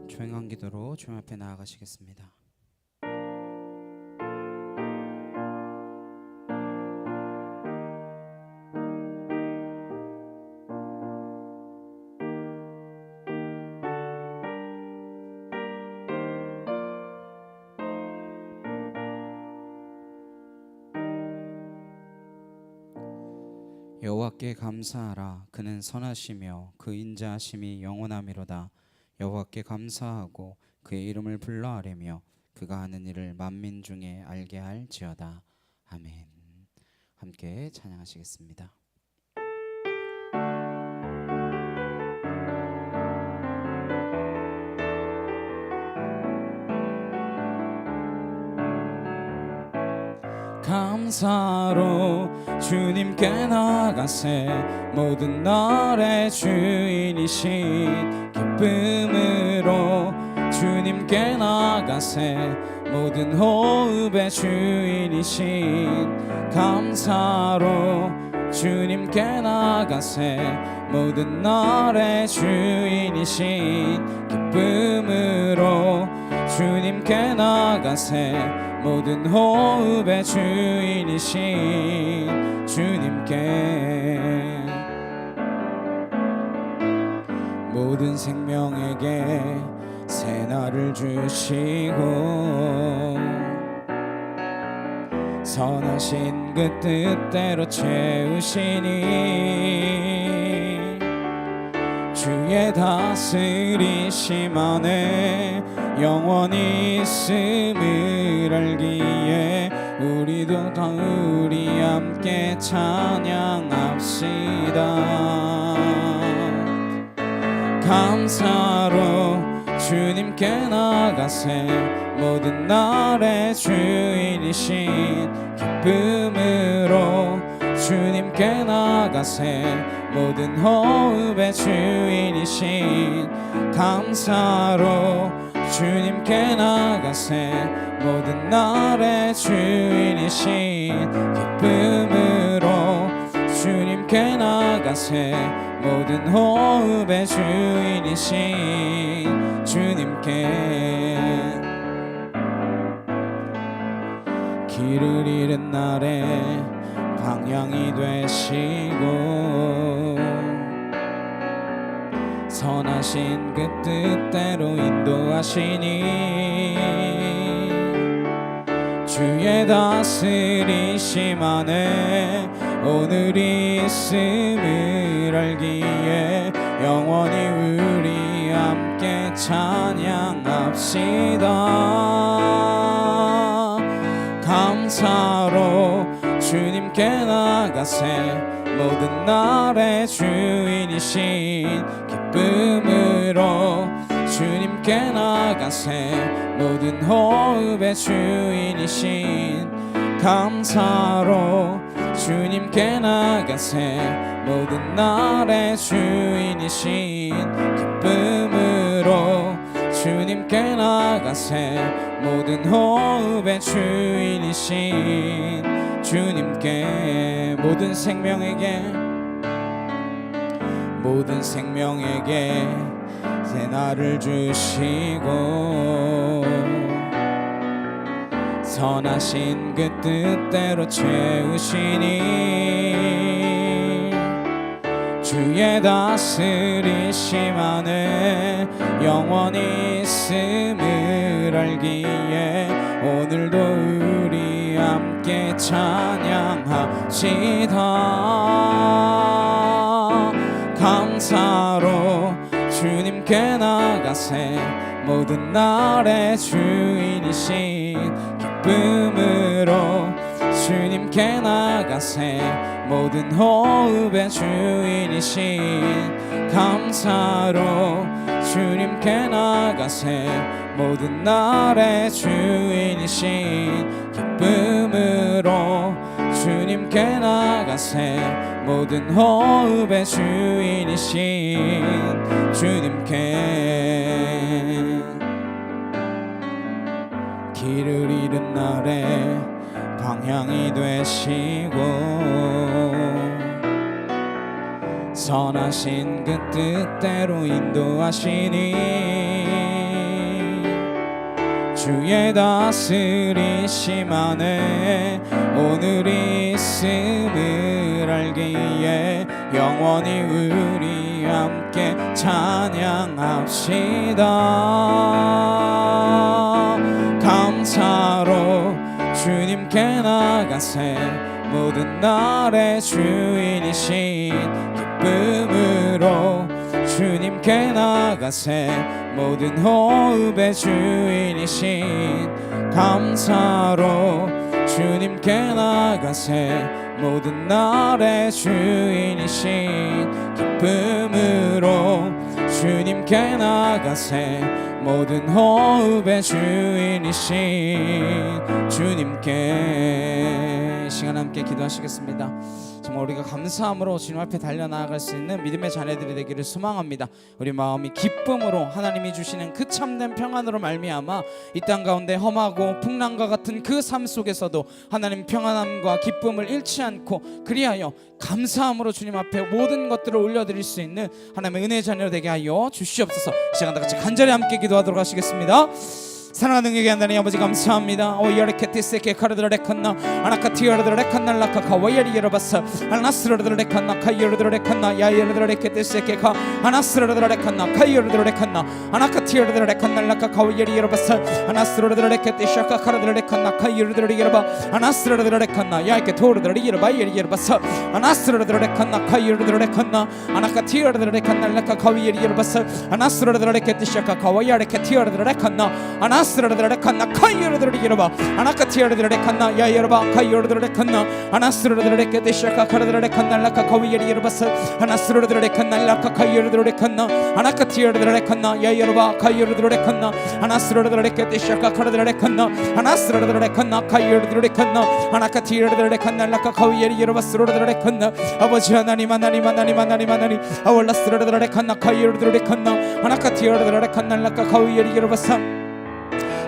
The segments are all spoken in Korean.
조용한 기도로 주님 앞에 나아가시겠습니다. 여호와께 감사하라. 그는 선하시며 그 인자하심이 영원하미로다. 여호와께 감사하고 그의 이름을 불러 아뢰며 그가 하는 일을 만민 중에 알게 할지어다. 아멘. 함께 찬양하시겠습니다. 감사로 주님께 나가세. 모든 날의 주인이신 기쁨으로 주님께 나가세. 모든 호흡의 주인이신 감사로 주님께 나가세. 모든 날의 주인이신 기쁨으로 주님께 나가세. 모든 호흡의 주인이신 주님께 모든 생명에게 새날을 주시고 선하신 그 뜻대로 채우시니 주의 다스리심 안에 영원히 있음을 알기에 우리도 다 우리 함께 찬양합시다. 감사로 주님께 나가세. 모든 날의 주인이신 기쁨으로 주님께 나가세. 모든 호흡의 주인이신 감사로 주님께 나가세. 모든 날의 주인이신 기쁨으로 주님께 나가세. 모든 호흡의 주인이신 주님께 길을 잃은 날에 방향이 되시고 선하신 그 뜻대로 인도하시니 주의 다스리심 안에 오늘이 있음을 알기에 영원히 우리 함께 찬양합시다. 감사로 주님께 나가세. 모든 날의 주인이신 기쁨으로 주님께 나가세. 모든 호흡의 주인이신 감사로 주님께 나가세. 모든 날의 주인이신 기쁨으로 주님께 나가세. 모든 호흡의 주인이신 주님께 모든 생명에게 새날을 주시고 선하신 그 뜻대로 채우시니 주의 다스리심 안에 영원히 있음을 알기에 오늘도 우리 함께 찬양합시다. 감사로 주님께 나가세. 모든 날의 주인이신 기쁨으로 주님께 나가세. 모든 호흡의 주인이신 감사로 주님께 나가세. 모든 날의 주인이신 기쁨으로 주님께 나가세. 모든 호흡의 주인이신 주님께 길을 잃은 날에 방향이 되시고 선하신 그 뜻대로 인도하시니 주의 다스리심 안에 오늘 있음을 알기에 영원히 우리 함께 찬양합시다. 감사로 주님께 나가세 모든 날의 주인이신 기쁨으로 주님께 나가세 모든 호흡의 주인이신 감사로 주님께 나가세 모든 날의 주인이신 기쁨으로 주님께 나가세 모든 호흡의 주인이신 주님께 시간 함께 기도하시겠습니다. 정말 우리가 감사함으로 주님 앞에 달려나아갈 수 있는 믿음의 자녀들이 되기를 소망합니다. 우리 마음이 기쁨으로 하나님이 주시는 그 참된 평안으로 말미암아 이 땅 가운데 험하고 풍랑과 같은 그 삶 속에서도 하나님 평안함과 기쁨을 잃지 않고 그리하여 감사함으로 주님 앞에 모든 것들을 올려드릴 수 있는 하나님의 은혜의 자녀 되게 하여 주시옵소서. 이 시간 다 같이 간절히 함께 기도하도록 하시겠습니다. 사랑하는 능력의 하나님 아버지 감사합니다. 오이아르케티스케 카르드레칸나 아나카티아르드레칸날라카 카와이아리여러바사 아나스르드레칸나 카이어르드레칸나 야이어르드레케티스케카 아나스르드레칸나 카이어르드레칸나 아나카티아르드레칸날라카 카와이아리여러바사 아나스르드레케티샤카 카르드레칸나 카이어르드레여러바 아나스르드레칸나 야이케토르드레여러바이아리여러바사 아나스르드레칸나 카이어르드레칸나 아나카티아르드레칸날라카 카와이아리여러바사 아나스르드레케티샤카 카와이아르케티아르드레칸나 아나스르르르칸나 카이어르르르르바 아나카티아르르르칸나 야이어르바 카이어르르르칸나 아나스르르르르케데샤카 카르르르칸날라카 카위에리여르바사 아나스르르르르칸날라카 카이어르르르칸나 아나카티아르르르칸나 야이어르바 카이어르르르칸나 아나스르르르르케데샤카 카르르르칸나 아나스르르르르칸나 카이어르르르칸나 아나카티아르르르칸날라카 카위에리여르바스르르르칸나 아버지 하나님 하나님 하나님 하나님 하나님 아월라스르르르칸나 카이어르르르칸나 아나카티아르르르칸날라카 카위에리여르바사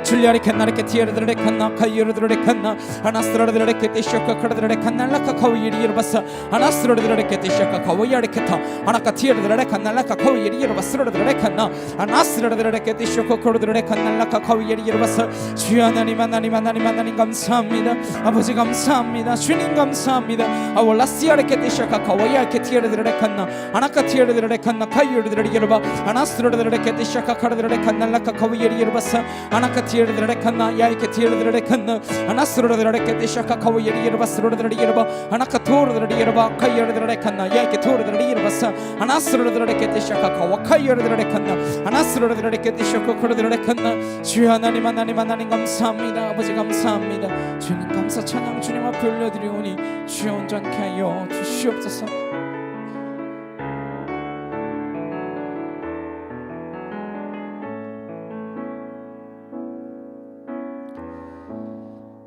줄리아리 캔나르케 티에르드레 칸나 카이어르드레 칸나 아나스르르드레 케티쇼카 카르드레 칸날라카 카위에리여르바사 아나스르르드레 케티쇼카 카위아르케타 아나카 티에르드레 칸날라카 카위에리여르바스르르드레 칸나 아나스르르드레 케티쇼카 카르드레 칸날라카 카위에리여르바사 주여 하나님 하나님 하나님 하나님 감사합니다. 아버지 감사합니다. 주님 감사합니다. 아월라시아레 케티쇼카 카위아르케 티에르드레 칸나 아나카 티에르드레 칸나 카이어르드레 여르바 아나스르르드레 케티쇼카 카르드레 칸날라카 카위에리여르바사 아나카 티에르드레칸나 야이케티에르드레칸나 아나스르르드레케티샤카 카위에리여르바스르르드레여르바 아나카토르드레여르바 카이어르드레칸나 야이케토르드레여르바사 아나스르르드레케티샤카 카와카이어르드레칸나 아나스르르드레케티샤카 코르드레칸나 주여 하나님 하나님 하나님 감사합니다. 아버지 감사합니다. 주님 감사 찬양 주님 앞에 올려드리오니 주여 온전케 하여 주시옵소서.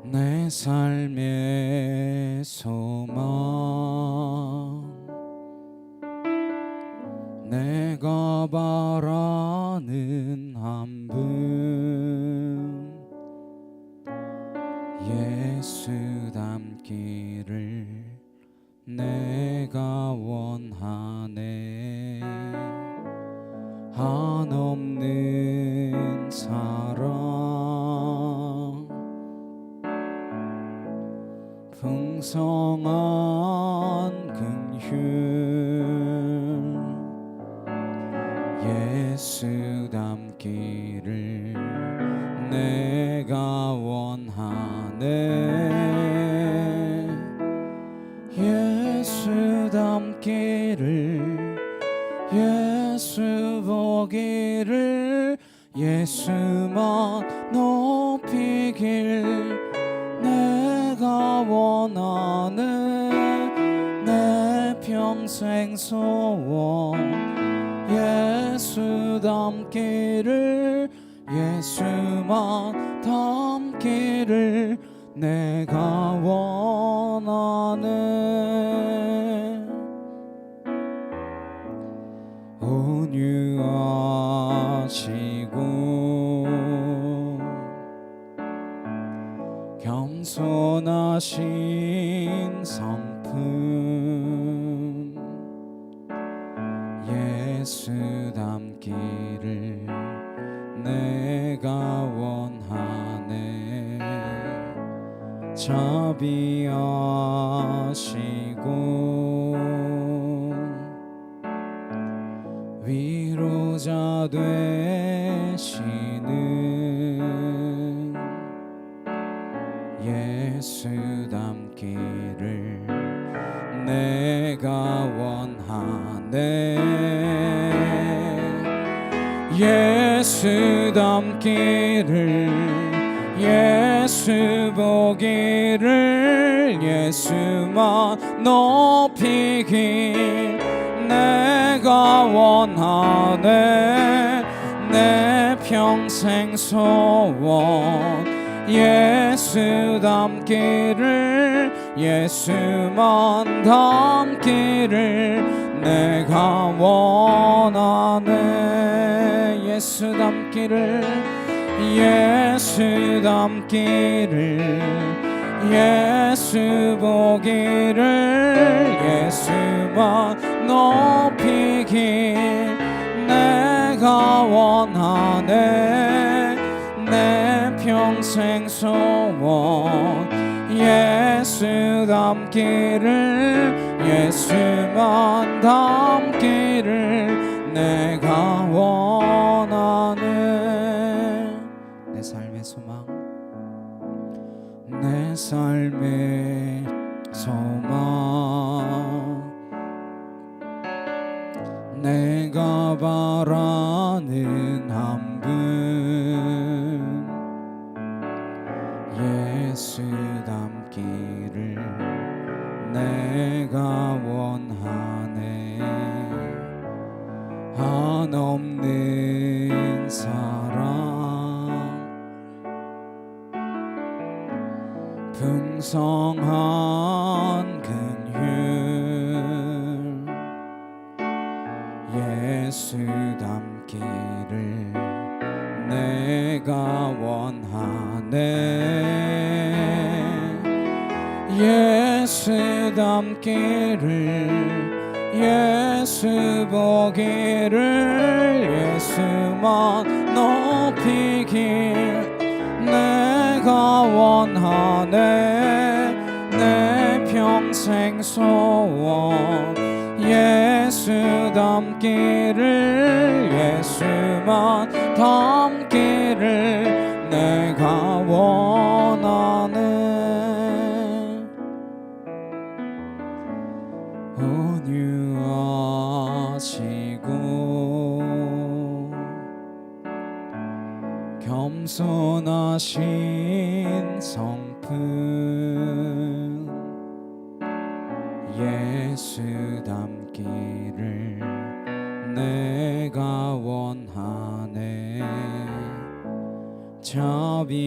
내 삶의 소망 내가 바라는 한 분 예수 닮기를 내가 원하네. 한없는 사랑 풍성한 긍휼 예수 닮기를 내가 원하네. 예수 닮기를 예수 보기를 예수만 높이길 내가 원하네. 내 평생 소원 예수 닮기를 예수만 닮기를 내가 원하네. 온유하시고 겸손하신 성품 예수 닮기를 내가 원하네. 자비하시고 위로자 되시는 예수 닮기를 내가 원하네. 예수 닮기를 예수 보기를 예수만 높이길 내가 원하네. 내 평생 소원 예수 닮기를 예수만 닮기를 내가 원하네. 예수 닮기를 예수 닮기를 예수 보기를 예수만 높이길 내가 원하네. 내 평생 소원 예수 닮기를 예수만 닮기를 내가 원하네. 내 삶의 소망 내 삶의 소망 내가 바라는 한 분 예수 닮기를 내가 원하네. 한없는 사랑 풍성한 긍휼 예수 닮기를 내가 원하네. 예수 닮기를 예수 보기를 예수만 높이길 내가 원하네. 내 평생 소원 예수 닮기를 예수만 닮기를 내가 원하네. 온유하시고 겸손하신 성품 예수 닮기를 내가 원하네. 자비하시고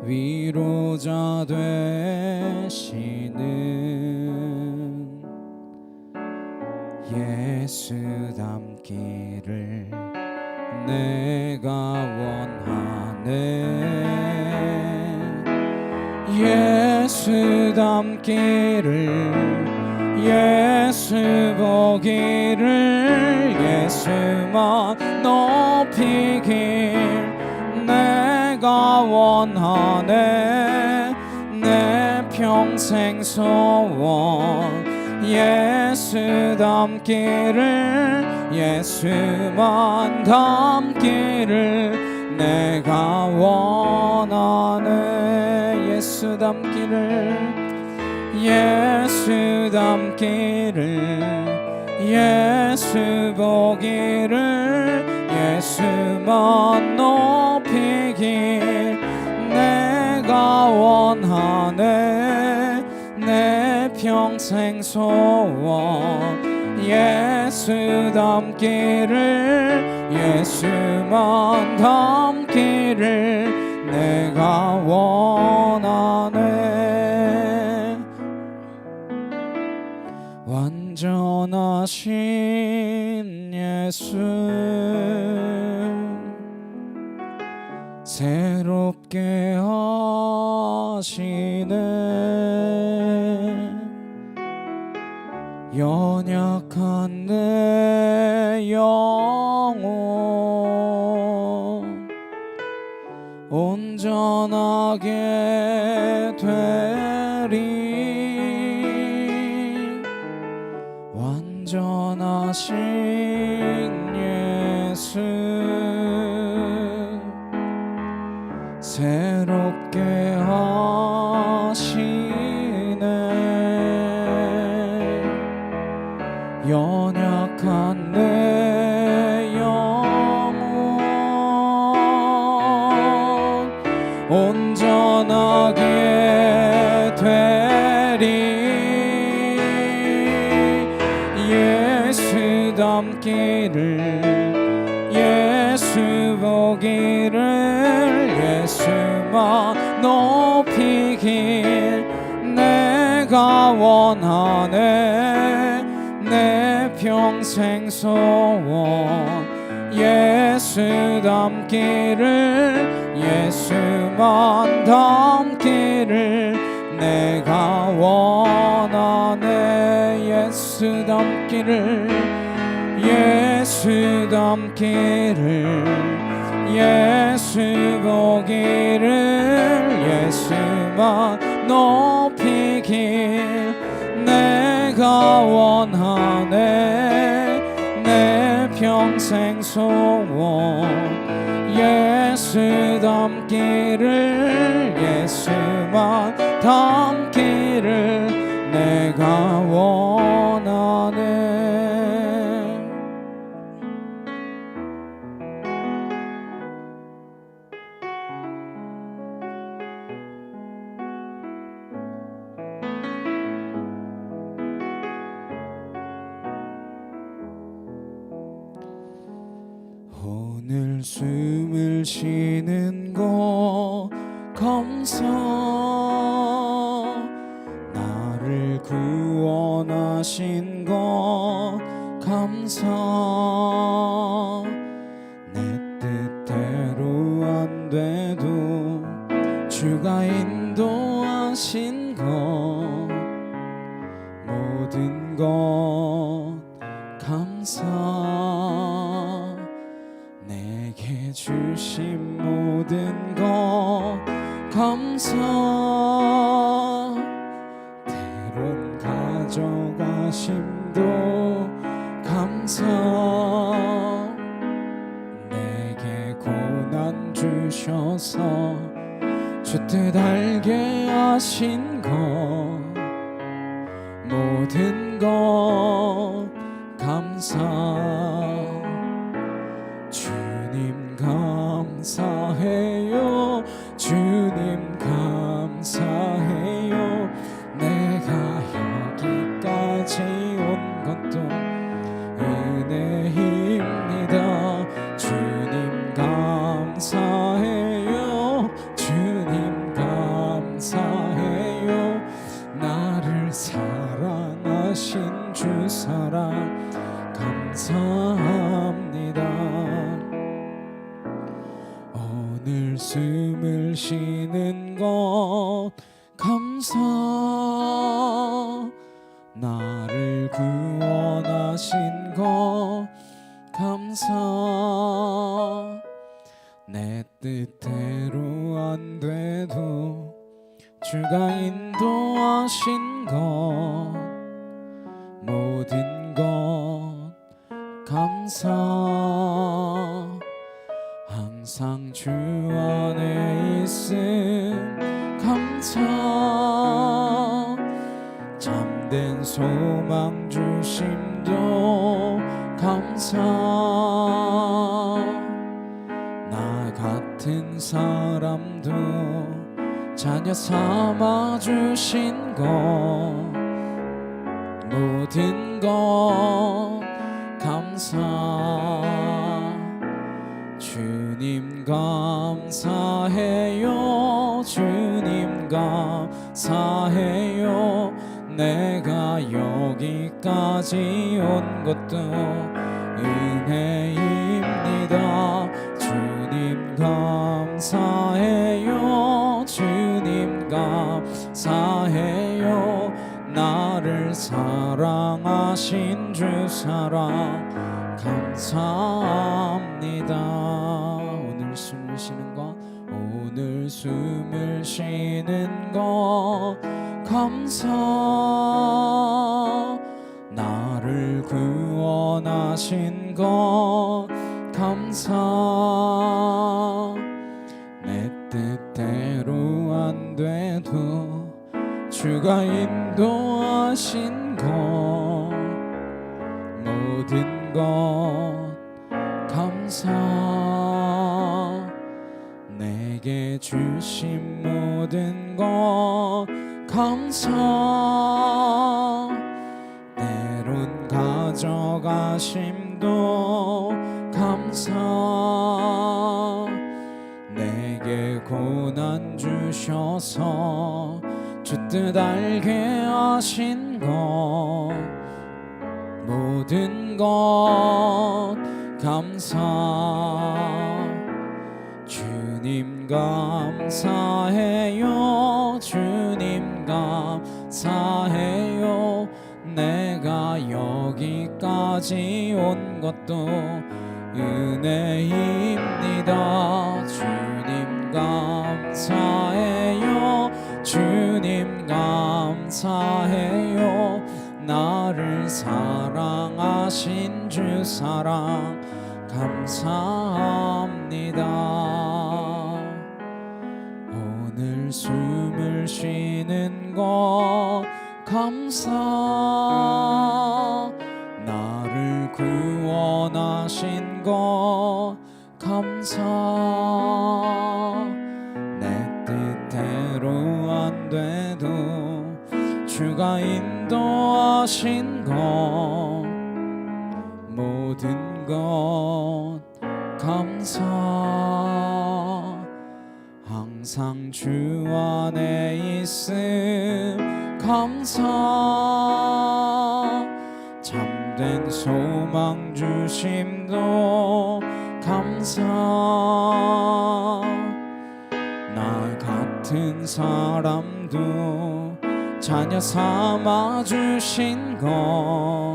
위로자 되시는 예수 닮기를 내가 원하네. 예수 닮기를 예수 보기를 예수만 높이길 내가 원하네. 내 평생 소원 예수 닮기를 예수만 닮기를 내가 원하네. 예수 닮기를 예수 닮기를 예수 보기를 예수만 높이길 내가 원하네. 내 평생 소원 예수 닮기를 예수만 닮기를 내가 원하네. 완전하신 예수 새롭게 하시네. 연약한 내 영혼 온전하게 되리. 완전하신 예수 새롭게 하시네. 연약한 내 영혼 온전하게 되리. 예수 닮기를 예수 보기를 예수만 높이길 내가 원하네. 내 평생 소원 예수 닮기를 예수만 닮기를 내가 원하네. 예수 닮기를 예수 닮기를 예수 보기를 예수만 높이길 내가 원하네. 내 평생 소원 예수 닮기를 예수만 닮기를 내가 원하네. 오늘 숨을 쉬는 것 감사. 나를 구원하신 것 감사. 내 뜻대로 안 돼도 주가 인도하신 것 모든 것 감사. 내게 주신 모든 것 감사. 때론 가져가심도 감사. 내게 고난 주셔서 주 뜻 알게 하신 것 모든 것 감사. 주님 감사해요. 주님 감사해요. 내가 여기까지 온 것도 은혜입니다. 주님 감사해요. 주님 감사해요. 나를 사랑하신 주 사랑 감사합니다. 오늘 숨을 쉬는 것 감사. 나를 구원하신 것 감사. 내 뜻대로 안 돼도 주가 인도하신 것 모든 것 감사. 항상 주 안에 있음 감사. 참된 소망 주심도 감사. 나 같은 사람도 자녀 삼아 주신 것 모든 것 감사. 주님 감사해요. 주님 감사해요. 내가 여기까지 온 것도 은혜입니다. 주님 감사해요. 주님 감사해요. 나를 사랑하신 주 사랑 감사합니다. 오늘 숨을 쉬는 것 오늘 숨을 쉬는 것 감사. 나를 구원하신 것 감사. 내 뜻대로 안 돼도 주가 인도하신 것 모든 것 감사. 내게 주신 모든 것 감사. 때론 가져가심도 감사. 내게 고난 주셔서 주 뜻 알게 하신 것 모든 것 감사. 주님 감사해요. 주님 감사해요. 내가 여기까지 온 것도 은혜입니다. 주님 감사해요. 주님 감사해요. 나를 사랑하신 주 사랑 감사합니다. 오늘 숨을 쉬는 것 감사. 나를 구원하신 것 감사. 내 뜻대로 안 돼도 주가 인도하신 것 모든 것 감사. 항상 주 안에 있음 감사. 참된 소망 주심도 감사. 나 같은 사람도 자녀 삼아 주신 것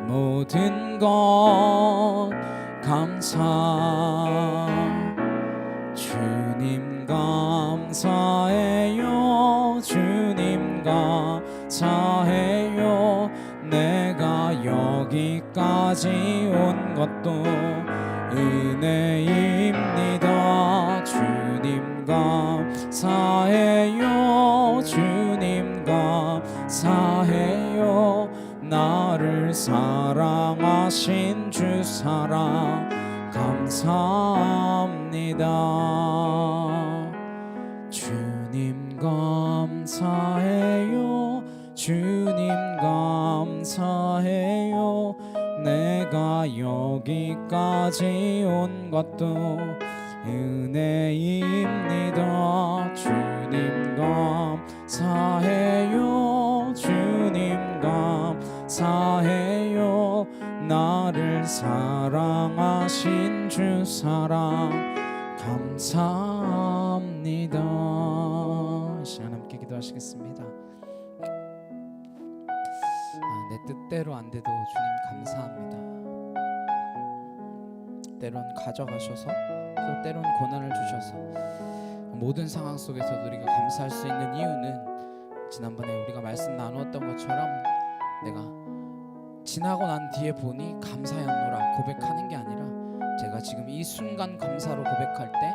모든 것 감사. 주님 감사해요. 주님 감사해요. 내가 여기까지 온 것도 은혜입니다. 주님 감사해요. 주님 감사해요. 나를 사랑하신 주 사랑 감사합니다. 주님 감사해요. 주님 감사해요. 내가 여기까지 온 것도 은혜입니다. 주님 감사해요. 주님 감사해요. 나를 사랑하신 주 사랑 감사합니다. 이 시간 함께 기도하시겠습니다. 내 뜻대로 안 돼도 주님 감사합니다. 때론 가져가셔서 또 때론 고난을 주셔서 모든 상황 속에서도 우리가 감사할 수 있는 이유는 지난번에 우리가 말씀 나누었던 것처럼 내가 지나고 난 뒤에 보니 감사였노라 고백하는 게 아니라 제가 지금 이 순간 감사로 고백할 때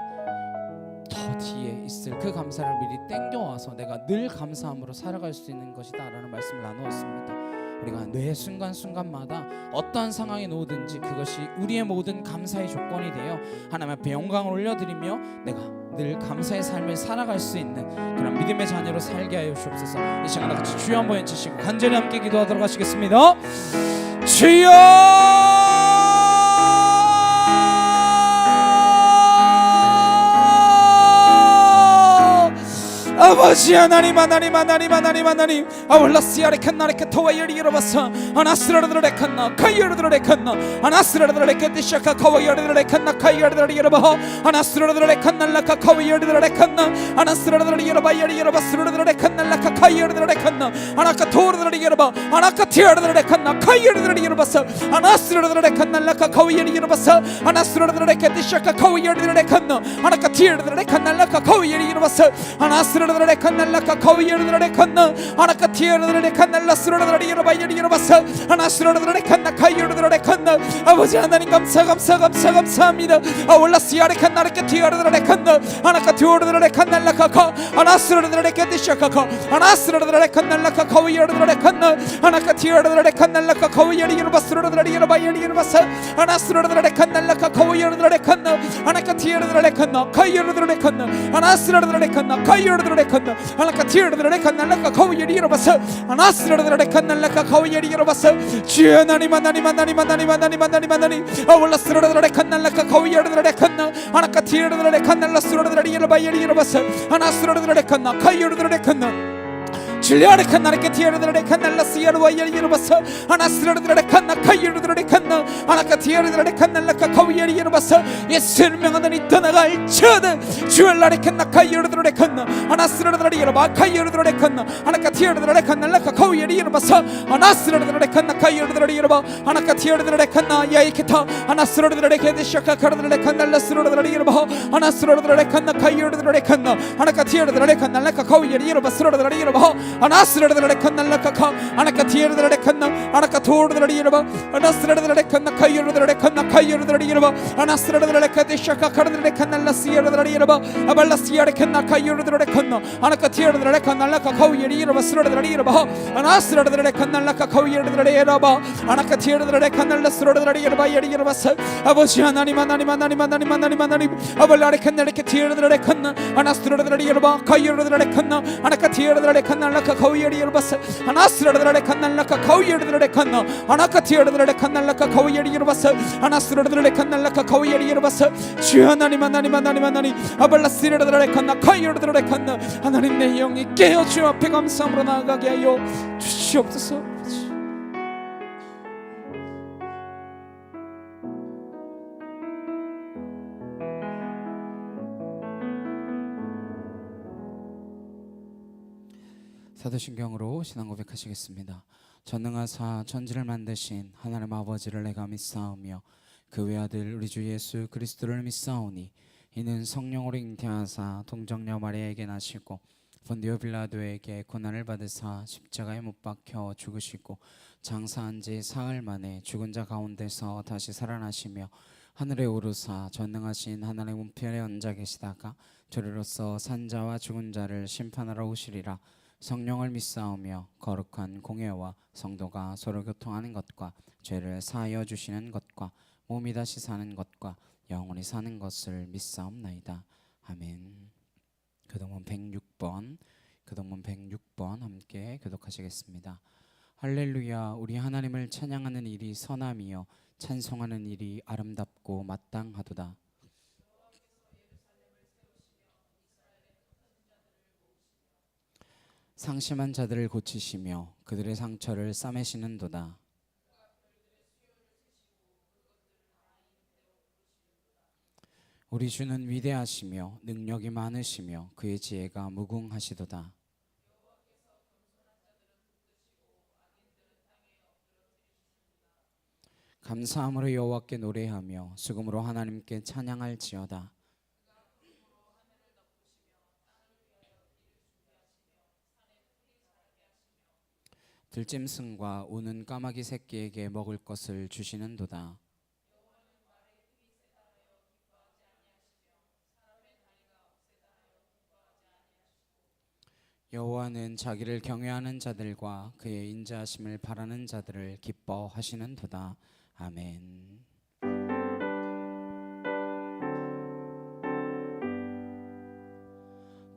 더 뒤에 있을 그 감사를 미리 땡겨와서 내가 늘 감사함으로 살아갈 수 있는 것이다 라는 말씀을 나누었습니다. 우리가 뇌 순간순간마다 어떠한 상황이 오든지 그것이 우리의 모든 감사의 조건이 되어 하나님 앞에 영광을 올려드리며 내가 늘 감사의 삶을 살아갈 수 있는 그런 믿음의 자녀로 살게 하여 주옵소서. 이 시간 같이 주여 한번 외치시고 간절히 함께 기도하도록 하시겠습니다. 주여 아버지 하나님 하나님 하나님 하나님 하나님 아울라시아레 칸나레케 토와이리 이러바사 아나스라르드레 칸나 카이르드레 칸나 아나스라르드레 칸디샤카 카와이르드레 칸나 카이르드레 이러바 아나스라르드레 칸날라카 카와이르드레 칸나 아나스라르드레 이러바이리 이러바스르드레 칸날라카 카이르드레 칸나 아나카 토르드레 이러바 아나카 티르드레 칸나 카이르드레 이러바사 아나스라르드레 칸날라카 카와이리 이러바사 아나스라르드레 칸디샤카 카와이르드레 칸나 아나카 티르드레 칸날라카 카와이리 이러바사 아나스라르드레 칸날라카 카와이르드레 칸나 아나카 티르드레 칸날라스라르드레 이러바이리 이러바사 아나스라르드레 칸나 카이르드레 칸나 아버지 하나님 감사합니다. 아울라시아레 칸나레케 티르드레 칸나 아나카 티르드레 칸날라카카 아나스라르드레 칸디샤카카 아나스라르드레 칸날라카 카와이르드레 칸나 아나카 티르드레 칸날라카 카와이리 이러바스르드레 이러바이리 이러바사 아나스라르드레 칸날라카 카와이르드레 칸나 아나카 티르드레 칸나 카이르드레 칸나 아나스라르드레 칸나 카이르드레 칸나 아나카 티르드레 칸날라카 카와이리 이러바사 아나스라르드레 칸날라카 카와이리 이러바사 주여 하나님 아울라스라르드레 칸날라카 카와이르드레 칸나 아나카 티르드레 칸날라스라르드레 이러바이리 이러바사 아나스라르드레 칸나 카이르드레 칸나 줄리아레 칸나레케 티르드레 칸날라시아르 와이리 이러바사 아나스라르드레 칸나 카이르드레 칸나 아나카 티르드레 칸날라카 카와이리 이러바사 예수를 명하더니 떠나갈지어다 주엘라레 칸나 카이르드레 칸나 아나스라르드레 이러바 카이르드레 칸나 아나카 티르드레 칸날라카 카와이리 이러바사 아나스라르드레 칸나 카이르드레 이러바 아나카 티르드레 칸나 야이케타 아나스라르드레 케데샤카 카르드레 칸날라스라르드레 이러바 아나스라르드레 칸나 카이르드레 칸나 아나카 티르드레 칸날라카 카와이리 이러바 스라르드레 이러바 아나스라르드레 칸날라카카 아나카 티르드레 칸나 아나카 토르드레 이러바 아나스라르드레 칸나 카이르드레 칸나 카이르드레 이러바 아나스라르드레 카데샤카 카르드레 칸날라시아르드레 이러바 아발라시아레 칸나 카이르드레 칸나 아나카 티르드레 칸날라카 카와이리 이러바 스라르드레 이러바 아나스라르드레 칸날라카 카와이르드레 이러바 아나카 티르드레 칸날라스라르드레 이러바 예리 이러바사 아버지 하나님 아발라레 칸나레케 티르드레 칸나 아나스라르드레 이러바 카이르드레 칸나 아나카 티르드레 칸날라카 카와이리 이러바사 아나스라르드레 칸날라카 카와이르드레 칸나 아나카 티르드레 칸날라카 카와이리 이러바사 아나스라르드레 칸날라카 카와이리 이러바사 주여 하나님 아발라시르드레 칸나 카이르드레 칸나 하나님 내 영이 깨어 주 앞에 감사함으로 나아가게 하여 주시옵소서. 사도신경으로 신앙 고백하시겠습니다. 전능하사 천지를 만드신 하나님 아버지를 내가 믿사오며 그 외아들 우리 주 예수 그리스도를 믿사오니 이는 성령으로 잉태하사 동정녀 마리아에게 나시고 본디오 빌라도에게 고난을 받으사 십자가에 못 박혀 죽으시고 장사한 지 사흘 만에 죽은 자 가운데서 다시 살아나시며 하늘에 오르사 전능하신 하나님의 우편에 앉아 계시다가 저리로서 산자와 죽은 자를 심판하러 오시리라. 성령을 믿사오며 거룩한 공예와 성도가 서로 교통하는 것과 죄를 사하여 주시는 것과 몸이 다시 사는 것과 영원히 사는 것을 믿사옵나이다. 아멘. 교동문 106번 함께 교독하시겠습니다. 할렐루야. 우리 하나님을 찬양하는 일이 선함이요 찬송하는 일이 아름답고 마땅하도다. 상심한 자들을 고치시며 그들의 상처를 싸매시는도다. 우리 주는 위대하시며 능력이 많으시며 그의 지혜가 무궁하시도다. 감사함으로 여호와께 노래하며 수금으로 하나님께 찬양할지어다. 들짐승과 우는 까마귀 새끼에게 먹을 것을 주시는도다. 여호와는 자기를 경외하는 자들과 그의 인자하심을 바라는 자들을 기뻐하시는도다. 아멘.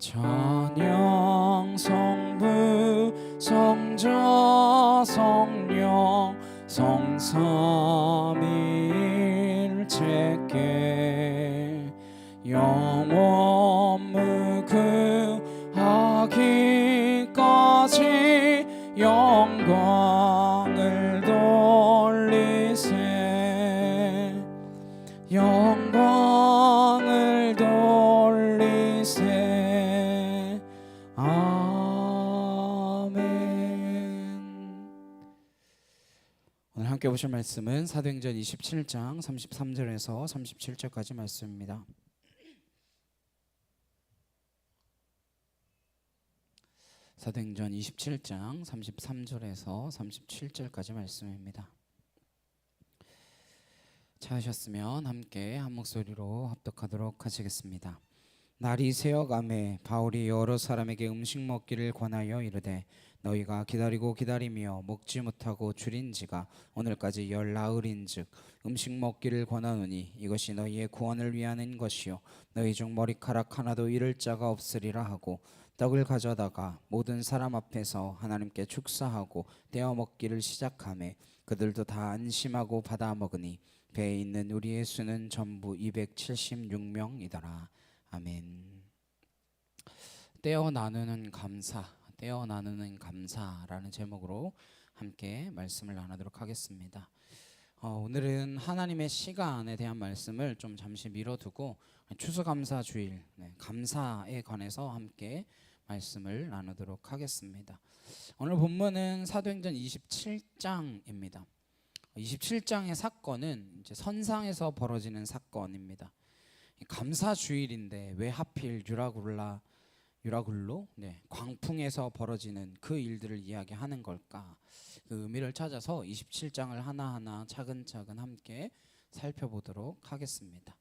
찬양 성부 성자 성령 성삼일체께 영원 무궁하게 영광을 돌리세 영광을 돌리세 아멘. 오늘 함께 보실 말씀은 사도행전 27장 33절에서 37절까지 말씀입니다. 사도행전 27장 33절에서 37절까지 말씀입니다. 찾으셨으면 함께 한 목소리로 합독하도록 하시겠습니다. 날이 새어가매 바울이 여러 사람에게 음식 먹기를 권하여 이르되 너희가 기다리고 기다리며 먹지 못하고 줄인지가 오늘까지 열나흘인즉 음식 먹기를 권하노니 이것이 너희의 구원을 위하는 것이요 너희 중 머리카락 하나도 잃을 자가 없으리라 하고 떡을 가져다가 모든 사람 앞에서 하나님께 축사하고 떼어 먹기를 시작하매 그들도 다 안심하고 받아 먹으니 배에 있는 우리의 수는 전부 276명이더라. 아멘. 떼어 나누는 감사, 떼어 나누는 감사라는 제목으로 함께 말씀을 나누도록 하겠습니다. 오늘은 하나님의 시간에 대한 말씀을 좀 잠시 미뤄두고 추수감사 주일, 감사에 관해서 함께 말씀을 나누도록 하겠습니다. 오늘 본문은 사도행전 27장입니다. 27장의 사건은 이제 선상에서 벌어지는 사건입니다. 감사 주일인데 왜 하필 유라굴로 광풍에서 벌어지는 그 일들을 이야기하는 걸까? 그 의미를 찾아서 27장을 하나하나 차근차근 함께 살펴보도록 하겠습니다.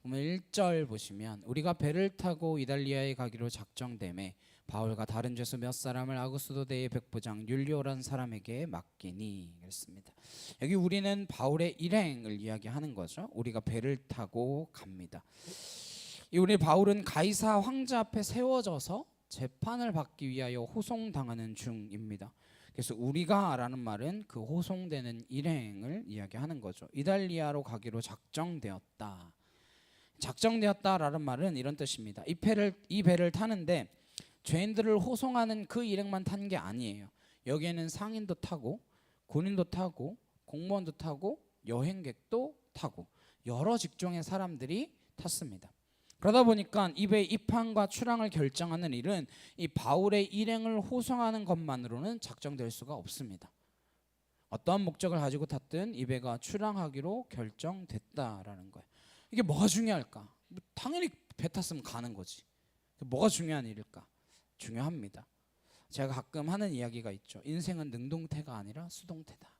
보면 1절 보시면 우리가 배를 타고 이달리아에 가기로 작정되매 바울과 다른 죄수 몇 사람을 아구스도대의 백부장 율리오라는 사람에게 맡기니 그랬습니다. 여기 우리는 바울의 일행을 이야기하는 거죠. 우리가 배를 타고 갑니다. 우리 바울은 가이사 황제 앞에 세워져서 재판을 받기 위하여 호송당하는 중입니다. 그래서 우리가라는 말은 그 호송되는 일행을 이야기하는 거죠. 이달리아로 가기로 작정되었다라는 말은 이런 뜻입니다. 이 배를 타는데 죄인들을 호송하는 그 일행만 탄 게 아니에요. 여기에는 상인도 타고 군인도 타고 공무원도 타고 여행객도 타고 여러 직종의 사람들이 탔습니다. 그러다 보니까 이 배의 입항과 출항을 결정하는 일은 이 바울의 일행을 호송하는 것만으로는 작정될 수가 없습니다. 어떠한 목적을 가지고 탔든 이 배가 출항하기로 결정됐다라는 거예요. 이게 뭐가 중요할까? 당연히 배 탔으면 가는 거지. 뭐가 중요한 일일까? 중요합니다. 제가 가끔 하는 이야기가 있죠. 인생은 능동태가 아니라 수동태다.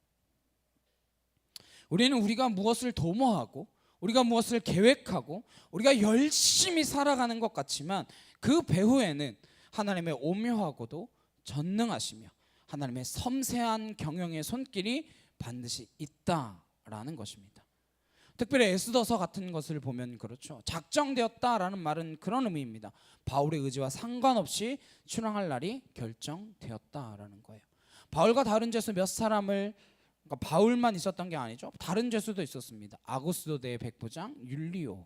우리는 우리가 무엇을 도모하고 우리가 무엇을 계획하고 우리가 열심히 살아가는 것 같지만 그 배후에는 하나님의 오묘하고도 전능하시며 하나님의 섬세한 경영의 손길이 반드시 있다라는 것입니다. 특별히 에스더서 같은 것을 보면 그렇죠. 작정되었다라는 말은 그런 의미입니다. 바울의 의지와 상관없이 출항할 날이 결정되었다라는 거예요. 바울과 다른 죄수 몇 사람을, 그러니까 바울만 있었던 게 아니죠. 다른 죄수도 있었습니다. 아구스도대의 백부장 율리오.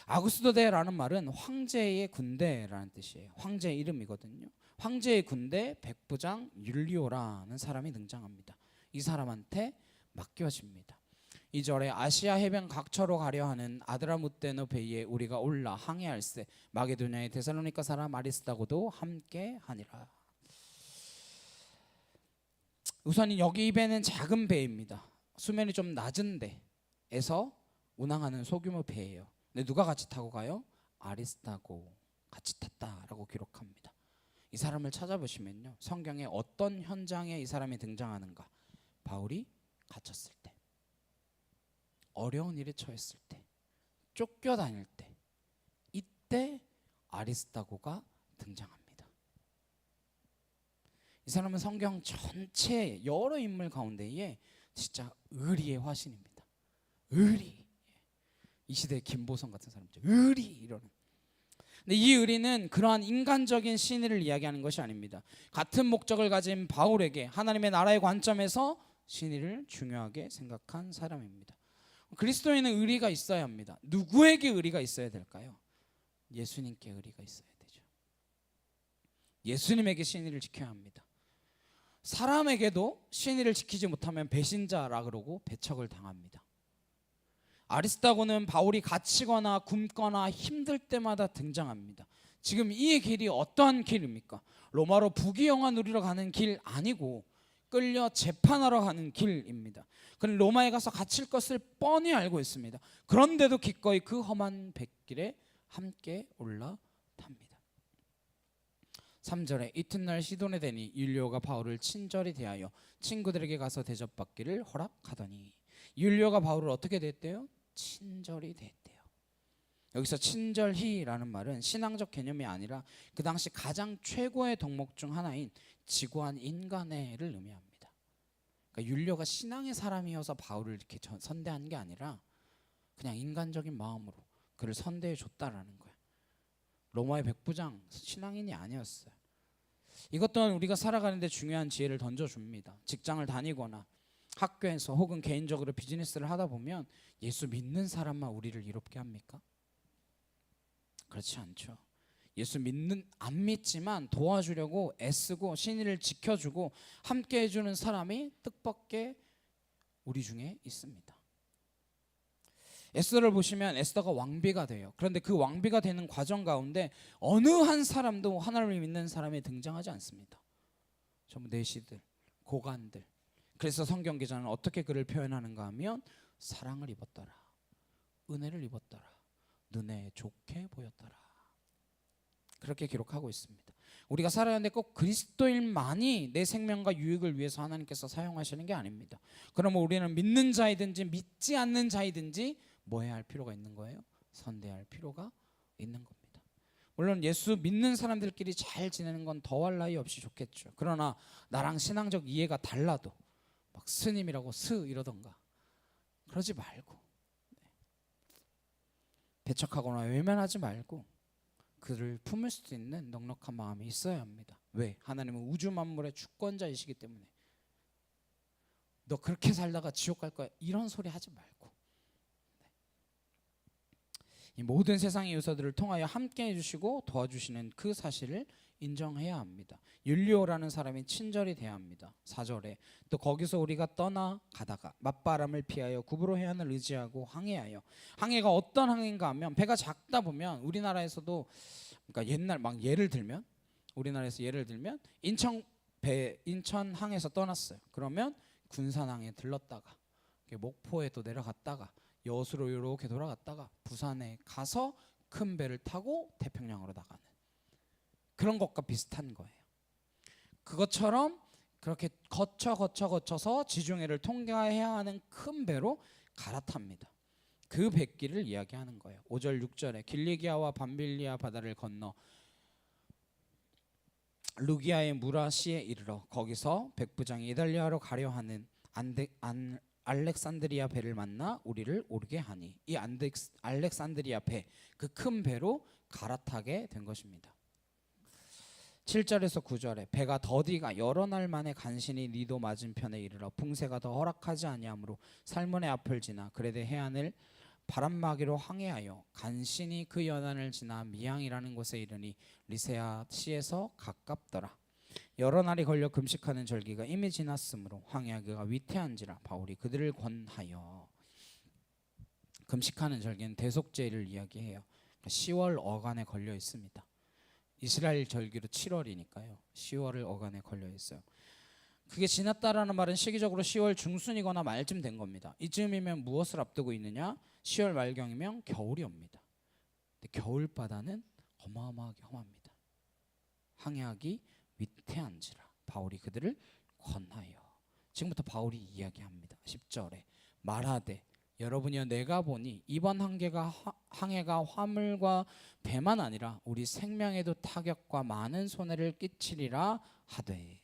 아구스도대라는 말은 황제의 군대라는 뜻이에요. 황제의 이름이거든요. 황제의 군대 백부장 율리오라는 사람이 등장합니다. 이 사람한테 맡겨집니다. 2절에 아시아 해변 각처로 가려 하는 아드라무테노 배에 우리가 올라 항해할세 마게도냐의 데살로니가 사람 아리스다고도 함께 하니라. 우선 여기 이 배는 작은 배입니다. 수면이 좀 낮은 데에서 운항하는 소규모 배예요. 근데 누가 같이 타고 가요? 아리스다고 같이 탔다라고 기록합니다. 이 사람을 찾아보시면요, 성경에 어떤 현장에 이 사람이 등장하는가? 바울이 갇혔을 때, 어려운 일에 처했을 때, 쫓겨다닐 때, 이때 아리스다고가 등장합니다. 이 사람은 성경 전체 여러 인물 가운데에 진짜 의리의 화신입니다. 의리. 이 시대의 김보성 같은 사람이죠. 의리 이러는. 근데 이 의리는 그러한 인간적인 신의를 이야기하는 것이 아닙니다. 같은 목적을 가진 바울에게 하나님의 나라의 관점에서 신의를 중요하게 생각한 사람입니다. 그리스도인은 의리가 있어야 합니다. 누구에게 의리가 있어야 될까요? 예수님께 의리가 있어야 되죠. 예수님에게 신의를 지켜야 합니다. 사람에게도 신의를 지키지 못하면 배신자라 그러고 배척을 당합니다. 아리스타고는 바울이 갇히거나 굶거나 힘들 때마다 등장합니다. 지금 이 길이 어떠한 길입니까? 로마로 부귀영화 누리러 가는 길 아니고 끌려 재판하러 가는 길입니다. 그는 로마에 가서 갇힐 것을 뻔히 알고 있습니다. 그런데도 기꺼이 그 험한 백길에 함께 올라탑니다. 3절에 이튿날 시돈에 되니 율리오가 바울을 친절히 대하여 친구들에게 가서 대접받기를 허락하더니, 율리오가 바울을 어떻게 대했대요? 친절히 대했대요. 여기서 친절히라는 말은 신앙적 개념이 아니라 그 당시 가장 최고의 덕목 중 하나인 지고한 인간애를 의미합니다. 그러니까 율리오가 신앙의 사람이어서 바울을 이렇게 선대한 게 아니라 그냥 인간적인 마음으로 그를 선대해 줬다라는 거예요. 로마의 백부장 신앙인이 아니었어요. 이것 또한 우리가 살아가는데 중요한 지혜를 던져줍니다. 직장을 다니거나 학교에서 혹은 개인적으로 비즈니스를 하다 보면 예수 믿는 사람만 우리를 이롭게 합니까? 그렇지 않죠. 안 믿지만 도와주려고 애쓰고 신의를 지켜주고 함께 해주는 사람이 뜻밖의 우리 중에 있습니다. 에스더를 보시면 에스더가 왕비가 돼요. 그런데 그 왕비가 되는 과정 가운데 어느 한 사람도 하나님을 믿는 사람이 등장하지 않습니다. 전부 내시들, 고관들. 그래서 성경 기자는 어떻게 그를 표현하는가 하면 사랑을 입었더라, 은혜를 입었더라, 눈에 좋게 보였더라, 그렇게 기록하고 있습니다. 우리가 살아가는데 꼭 그리스도인만이 내 생명과 유익을 위해서 하나님께서 사용하시는 게 아닙니다. 그러면 우리는 믿는 자이든지 믿지 않는 자이든지 뭐 해야 할 필요가 있는 거예요? 선대할 필요가 있는 겁니다. 물론 예수 믿는 사람들끼리 잘 지내는 건 더할 나위 없이 좋겠죠. 그러나 나랑 신앙적 이해가 달라도 막 스님이라고 이러던가 그러지 말고, 배척하거나 외면하지 말고 그를 품을 수 있는 넉넉한 마음이 있어야 합니다. 왜? 하나님은 우주 만물의 주권자이시기 때문에. 너 그렇게 살다가 지옥 갈 거야 이런 소리 하지 말고, 이 모든 세상의 요소들을 통하여 함께 해주시고 도와주시는 그 사실을 인정해야 합니다. 율리오라는 사람이 친절히 대합니다. 4절에 또 거기서 우리가 떠나 가다가 맞바람을 피하여 구브로 해안을 의지하고 항해하여, 항해가 어떤 항해인가 하면 배가 작다 보면 우리나라에서도, 그러니까 옛날 막 우리나라에서 예를 들면 인천항에서 떠났어요. 그러면 군산항에 들렀다가 목포에 또 내려갔다가 여수로 이렇게 돌아갔다가 부산에 가서 큰 배를 타고 태평양으로 나가는 그런 것과 비슷한 거예요. 그것처럼 그렇게 거쳐서 지중해를 통과해야 하는 큰 배로 갈아탑니다. 그 백길을 이야기하는 거예요. 5절 6절에 길리기아와 밤빌리아 바다를 건너 루기아의 무라시에 이르러 거기서 백부장이 이달리아로 가려 하는 알렉산드리아 배를 만나 우리를 오르게 하니, 이 알렉산드리아 배, 그 큰 배로 갈아타게 된 것입니다. 7절에서 9절에 배가 더디가 여러 날 만에 간신히 니도 맞은편에 이르러 붕세가 더 허락하지 아니하므로 살몬의 앞을 지나 그레데 해안을 바람막이로 항해하여 간신히 그 연안을 지나 미양이라는 곳에 이르니 리세아 시에서 가깝더라. 여러 날이 걸려 금식하는 절기가 이미 지났으므로 항해하기가 위태한지라 바울이 그들을 권하여. 금식하는 절기는 대속제를 이야기해요. 10월 어간에 걸려 있습니다. 이스라엘 절기로 7월이니까요. 10월을 어간에 걸려 있어요. 그게 지났다라는 말은 시기적으로 10월 중순이거나 말쯤 된 겁니다. 이쯤이면 무엇을 앞두고 있느냐? 10월 말경이면 겨울이 옵니다. 근데 겨울바다는 어마어마하게 험합니다. 항해하기 위태한지라 바울이 그들을 권하여. 지금부터 바울이 이야기합니다. 10절에 말하되 여러분이여 내가 보니 이번 항해가 화물과 배만 아니라 우리 생명에도 타격과 많은 손해를 끼치리라 하되.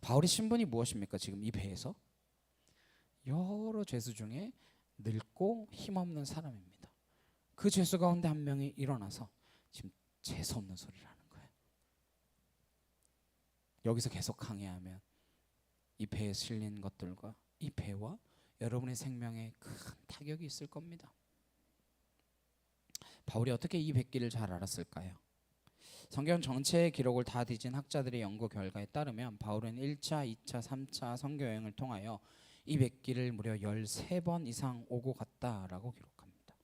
바울의 신분이 무엇입니까? 지금 이 배에서 여러 죄수 중에 늙고 힘없는 사람입니다. 그 죄수 가운데 한 명이 일어나서 지금 재수없는 소리를 하는 거예요. 여기서 계속 항해하면 이 배에 실린 것들과 이 배와 여러분의 생명에 큰 타격이 있을 겁니다. 바울이 어떻게 이 백기를 잘 알았을까요? 성경 전체의 기록을 다 뒤진 학자들의 연구 결과에 따르면 바울은 1차, 2차, 3차 선교 여행을 통하여 이 백기를 무려 13번 이상 오고 갔다라고 기록합니다.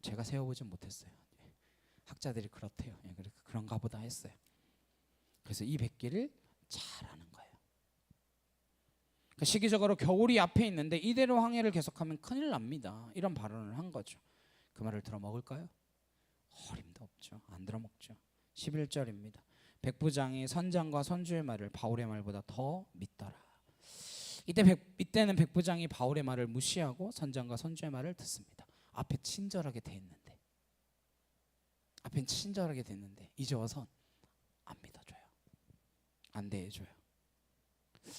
제가 세어보진 못했어요. 학자들이 그렇대요. 그런가 보다 했어요. 그래서 이 백기를 잘 아는 거예요. 그러니까 시기적으로 겨울이 앞에 있는데 이대로 항해를 계속하면 큰일 납니다. 이런 발언을 한 거죠. 그 말을 들어먹을까요? 어림도 없죠. 안 들어먹죠. 11절입니다. 백부장이 선장과 선주의 말을 바울의 말보다 더 믿더라. 이때는 백부장이 바울의 말을 무시하고 선장과 선주의 말을 듣습니다. 앞에 친절하게 됐는데 이제 와선 안 믿어줘요. 안 대해줘요.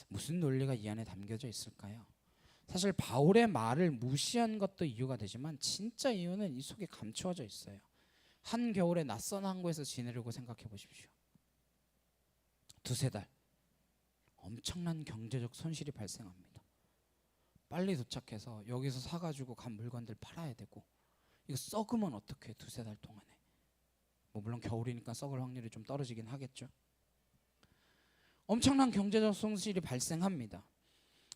무슨 논리가 이 안에 담겨져 있을까요? 사실 바울의 말을 무시한 것도 이유가 되지만 진짜 이유는 이 속에 감추어져 있어요. 한겨울에 낯선 항구에서 지내려고 생각해 보십시오. 두세 달 엄청난 경제적 손실이 발생합니다. 빨리 도착해서 여기서 사가지고 간 물건들 팔아야 되고 이거 썩으면 어떡해. 두세 달 동안에 물론 겨울이니까 썩을 확률이 좀 떨어지긴 하겠죠. 엄청난 경제적 손실이 발생합니다.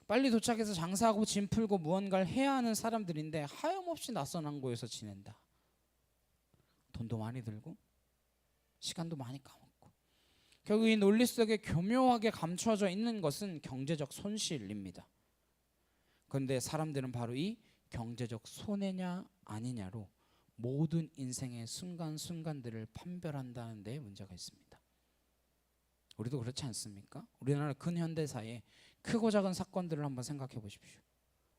빨리 도착해서 장사하고 짐 풀고 무언가를 해야 하는 사람들인데 하염없이 낯선 항구에서 지낸다. 돈도 많이 들고 시간도 많이 까먹고 결국 이 논리 속에 교묘하게 감추어져 있는 것은 경제적 손실입니다. 그런데 사람들은 바로 이 경제적 손해냐 아니냐로 모든 인생의 순간순간들을 판별한다는 데 문제가 있습니다. 우리도 그렇지 않습니까? 우리나라 근현대사의 크고 작은 사건들을 한번 생각해 보십시오.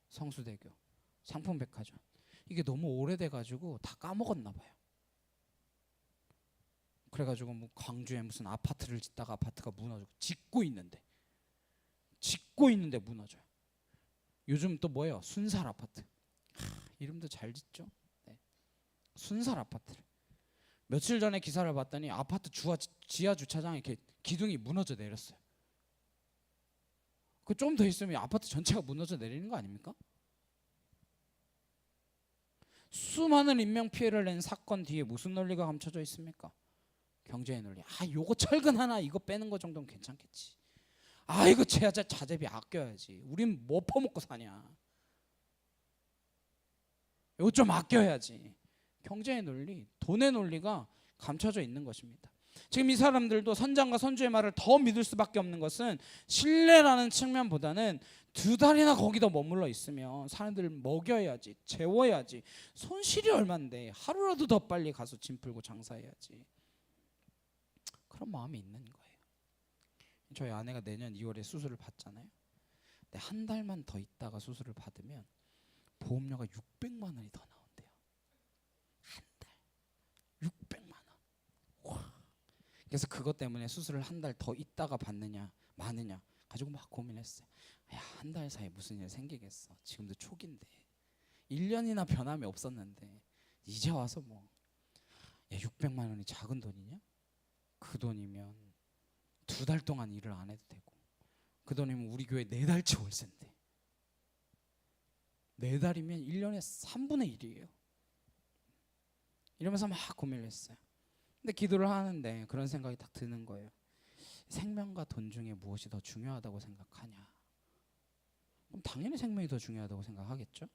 성수대교, 상품백화점 이게 너무 오래돼가지고 다 까먹었나 봐요. 그래가지고 광주에 무슨 아파트를 짓다가 아파트가 무너지고 짓고 있는데 무너져요. 요즘 또 뭐예요? 순살 아파트. 이름도 잘 짓죠. 네. 순살 아파트를 며칠 전에 기사를 봤더니 아파트 지하 주차장에 이렇게 기둥이 무너져 내렸어요. 그 좀 더 있으면 아파트 전체가 무너져 내리는 거 아닙니까? 수많은 인명 피해를 낸 사건 뒤에 무슨 논리가 감춰져 있습니까? 경제의 논리. 요거 철근 하나 이거 빼는 거 정도는 괜찮겠지. 이거 자재비 아껴야지. 우린 뭐 퍼먹고 사냐. 이거 좀 아껴야지. 경제의 논리, 돈의 논리가 감춰져 있는 것입니다. 지금 이 사람들도 선장과 선주의 말을 더 믿을 수밖에 없는 것은 신뢰라는 측면보다는 두 달이나 거기다 머물러 있으면 사람들을 먹여야지, 재워야지. 손실이 얼만데 하루라도 더 빨리 가서 짐 풀고 장사해야지. 그런 마음이 있는 거예요. 저희 아내가 내년 2월에 수술을 받잖아요. 근데 한 달만 더 있다가 수술을 받으면 보험료가 600만 원이 더 나온대요. 한 달 600만 원. 와. 그래서 그것 때문에 수술을 한 달 더 있다가 받느냐 마느냐 가지고 막 고민했어요. 한 달 사이에 무슨 일 생기겠어. 지금도 초기인데 1년이나 변함이 없었는데 이제 와서 600만 원이 작은 돈이냐? 그 돈이면 두 달 동안 일을 안 해도 되고 그 돈이면 우리 교회 4달치 월세인데 4달이면 1년에 3분의 1이에요. 이러면서 막 고민을 했어요. 근데 기도를 하는데 그런 생각이 딱 드는 거예요. 생명과 돈 중에 무엇이 더 중요하다고 생각하냐? 그럼 당연히 생명이 더 중요하다고 생각하겠죠.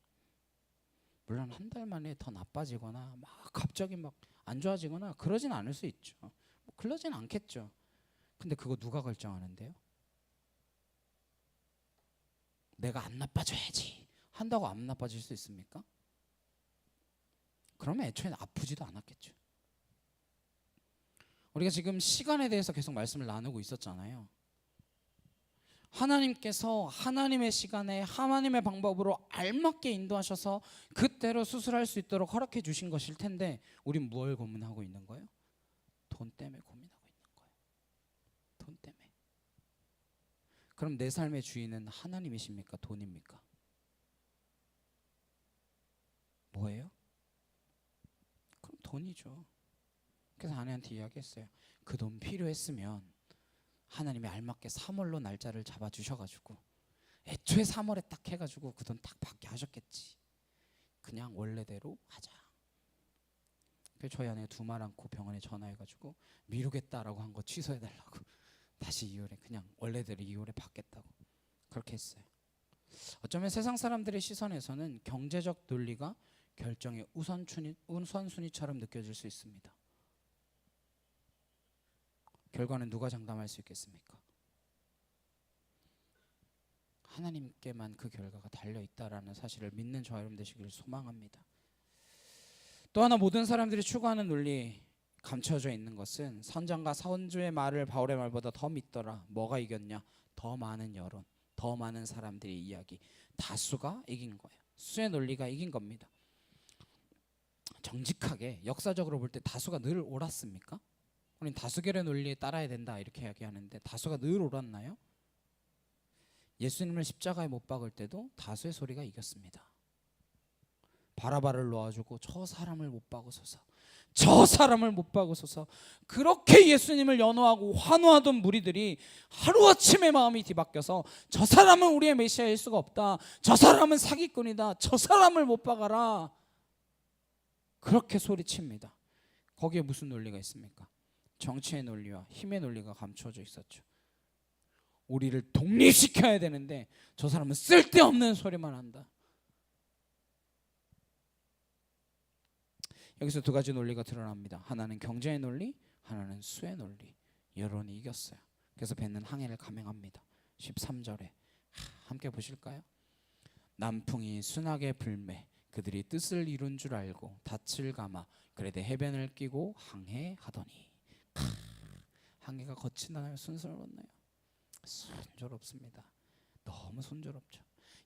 물론 한 달 만에 더 나빠지거나 막 갑자기 막 안 좋아지거나 그러진 않을 수 있죠. 그러진 않겠죠. 근데 그거 누가 결정하는데요? 내가 안 나빠져야지 한다고 안 나빠질 수 있습니까? 그러면 애초에 아프지도 않았겠죠. 우리가 지금 시간에 대해서 계속 말씀을 나누고 있었잖아요. 하나님께서 하나님의 시간에 하나님의 방법으로 알맞게 인도하셔서 그때로 수술할 수 있도록 허락해 주신 것일 텐데 우린 뭘 고민하고 있는 거예요? 돈 때문에 고민하고 있는 거예요. 돈 때문에. 그럼 내 삶의 주인은 하나님이십니까? 돈입니까? 뭐예요? 그럼 돈이죠. 그래서 아내한테 이야기했어요. 그 돈 필요했으면 하나님이 알맞게 3월로 날짜를 잡아주셔가지고 애초에 3월에 딱 해가지고 그 돈 딱 받게 하셨겠지. 그냥 원래대로 하자. 그래서 저희 아내가 두 말 않고 병원에 전화해가지고 미루겠다라고 한 거 취소해달라고 다시 2월에 그냥 원래대로 2월에 받겠다고 그렇게 했어요. 어쩌면 세상 사람들의 시선에서는 경제적 논리가 결정의 우선순위처럼 느껴질 수 있습니다. 결과는 누가 장담할 수 있겠습니까? 하나님께만 그 결과가 달려있다라는 사실을 믿는 저와 여러분 되시기를 소망합니다. 또 하나 모든 사람들이 추구하는 논리 감춰져 있는 것은 선장과 선주의 말을 바울의 말보다 더 믿더라. 뭐가 이겼냐? 더 많은 여론, 더 많은 사람들의 이야기, 다수가 이긴 거예요. 수의 논리가 이긴 겁니다. 정직하게 역사적으로 볼 때 다수가 늘 옳았습니까? 우린 다수결의 논리에 따라야 된다 이렇게 이야기하는데 다수가 늘 옳았나요? 예수님을 십자가에 못 박을 때도 다수의 소리가 이겼습니다. 바라바를 놓아주고 저 사람을 못 박으소서, 저 사람을 못 박으소서, 그렇게 예수님을 연호하고 환호하던 무리들이 하루아침에 마음이 뒤바뀌어서 저 사람은 우리의 메시아일 수가 없다, 저 사람은 사기꾼이다, 저 사람을 못 박아라, 그렇게 소리칩니다. 거기에 무슨 논리가 있습니까? 정치의 논리와 힘의 논리가 감춰져 있었죠. 우리를 독립시켜야 되는데 저 사람은 쓸데없는 소리만 한다. 여기서 두 가지 논리가 드러납니다. 하나는 경제의 논리, 하나는 수의 논리. 여론이 이겼어요. 그래서 뱉는 항해를 감행합니다. 13절에 함께 보실까요? 남풍이 순하게 불매 그들이 뜻을 이룬 줄 알고 닻을 감아 그레데 해변을 끼고 항해하더니. 항해가 거치나요? 순조롭나요? 순조롭습니다. 너무 순조롭죠.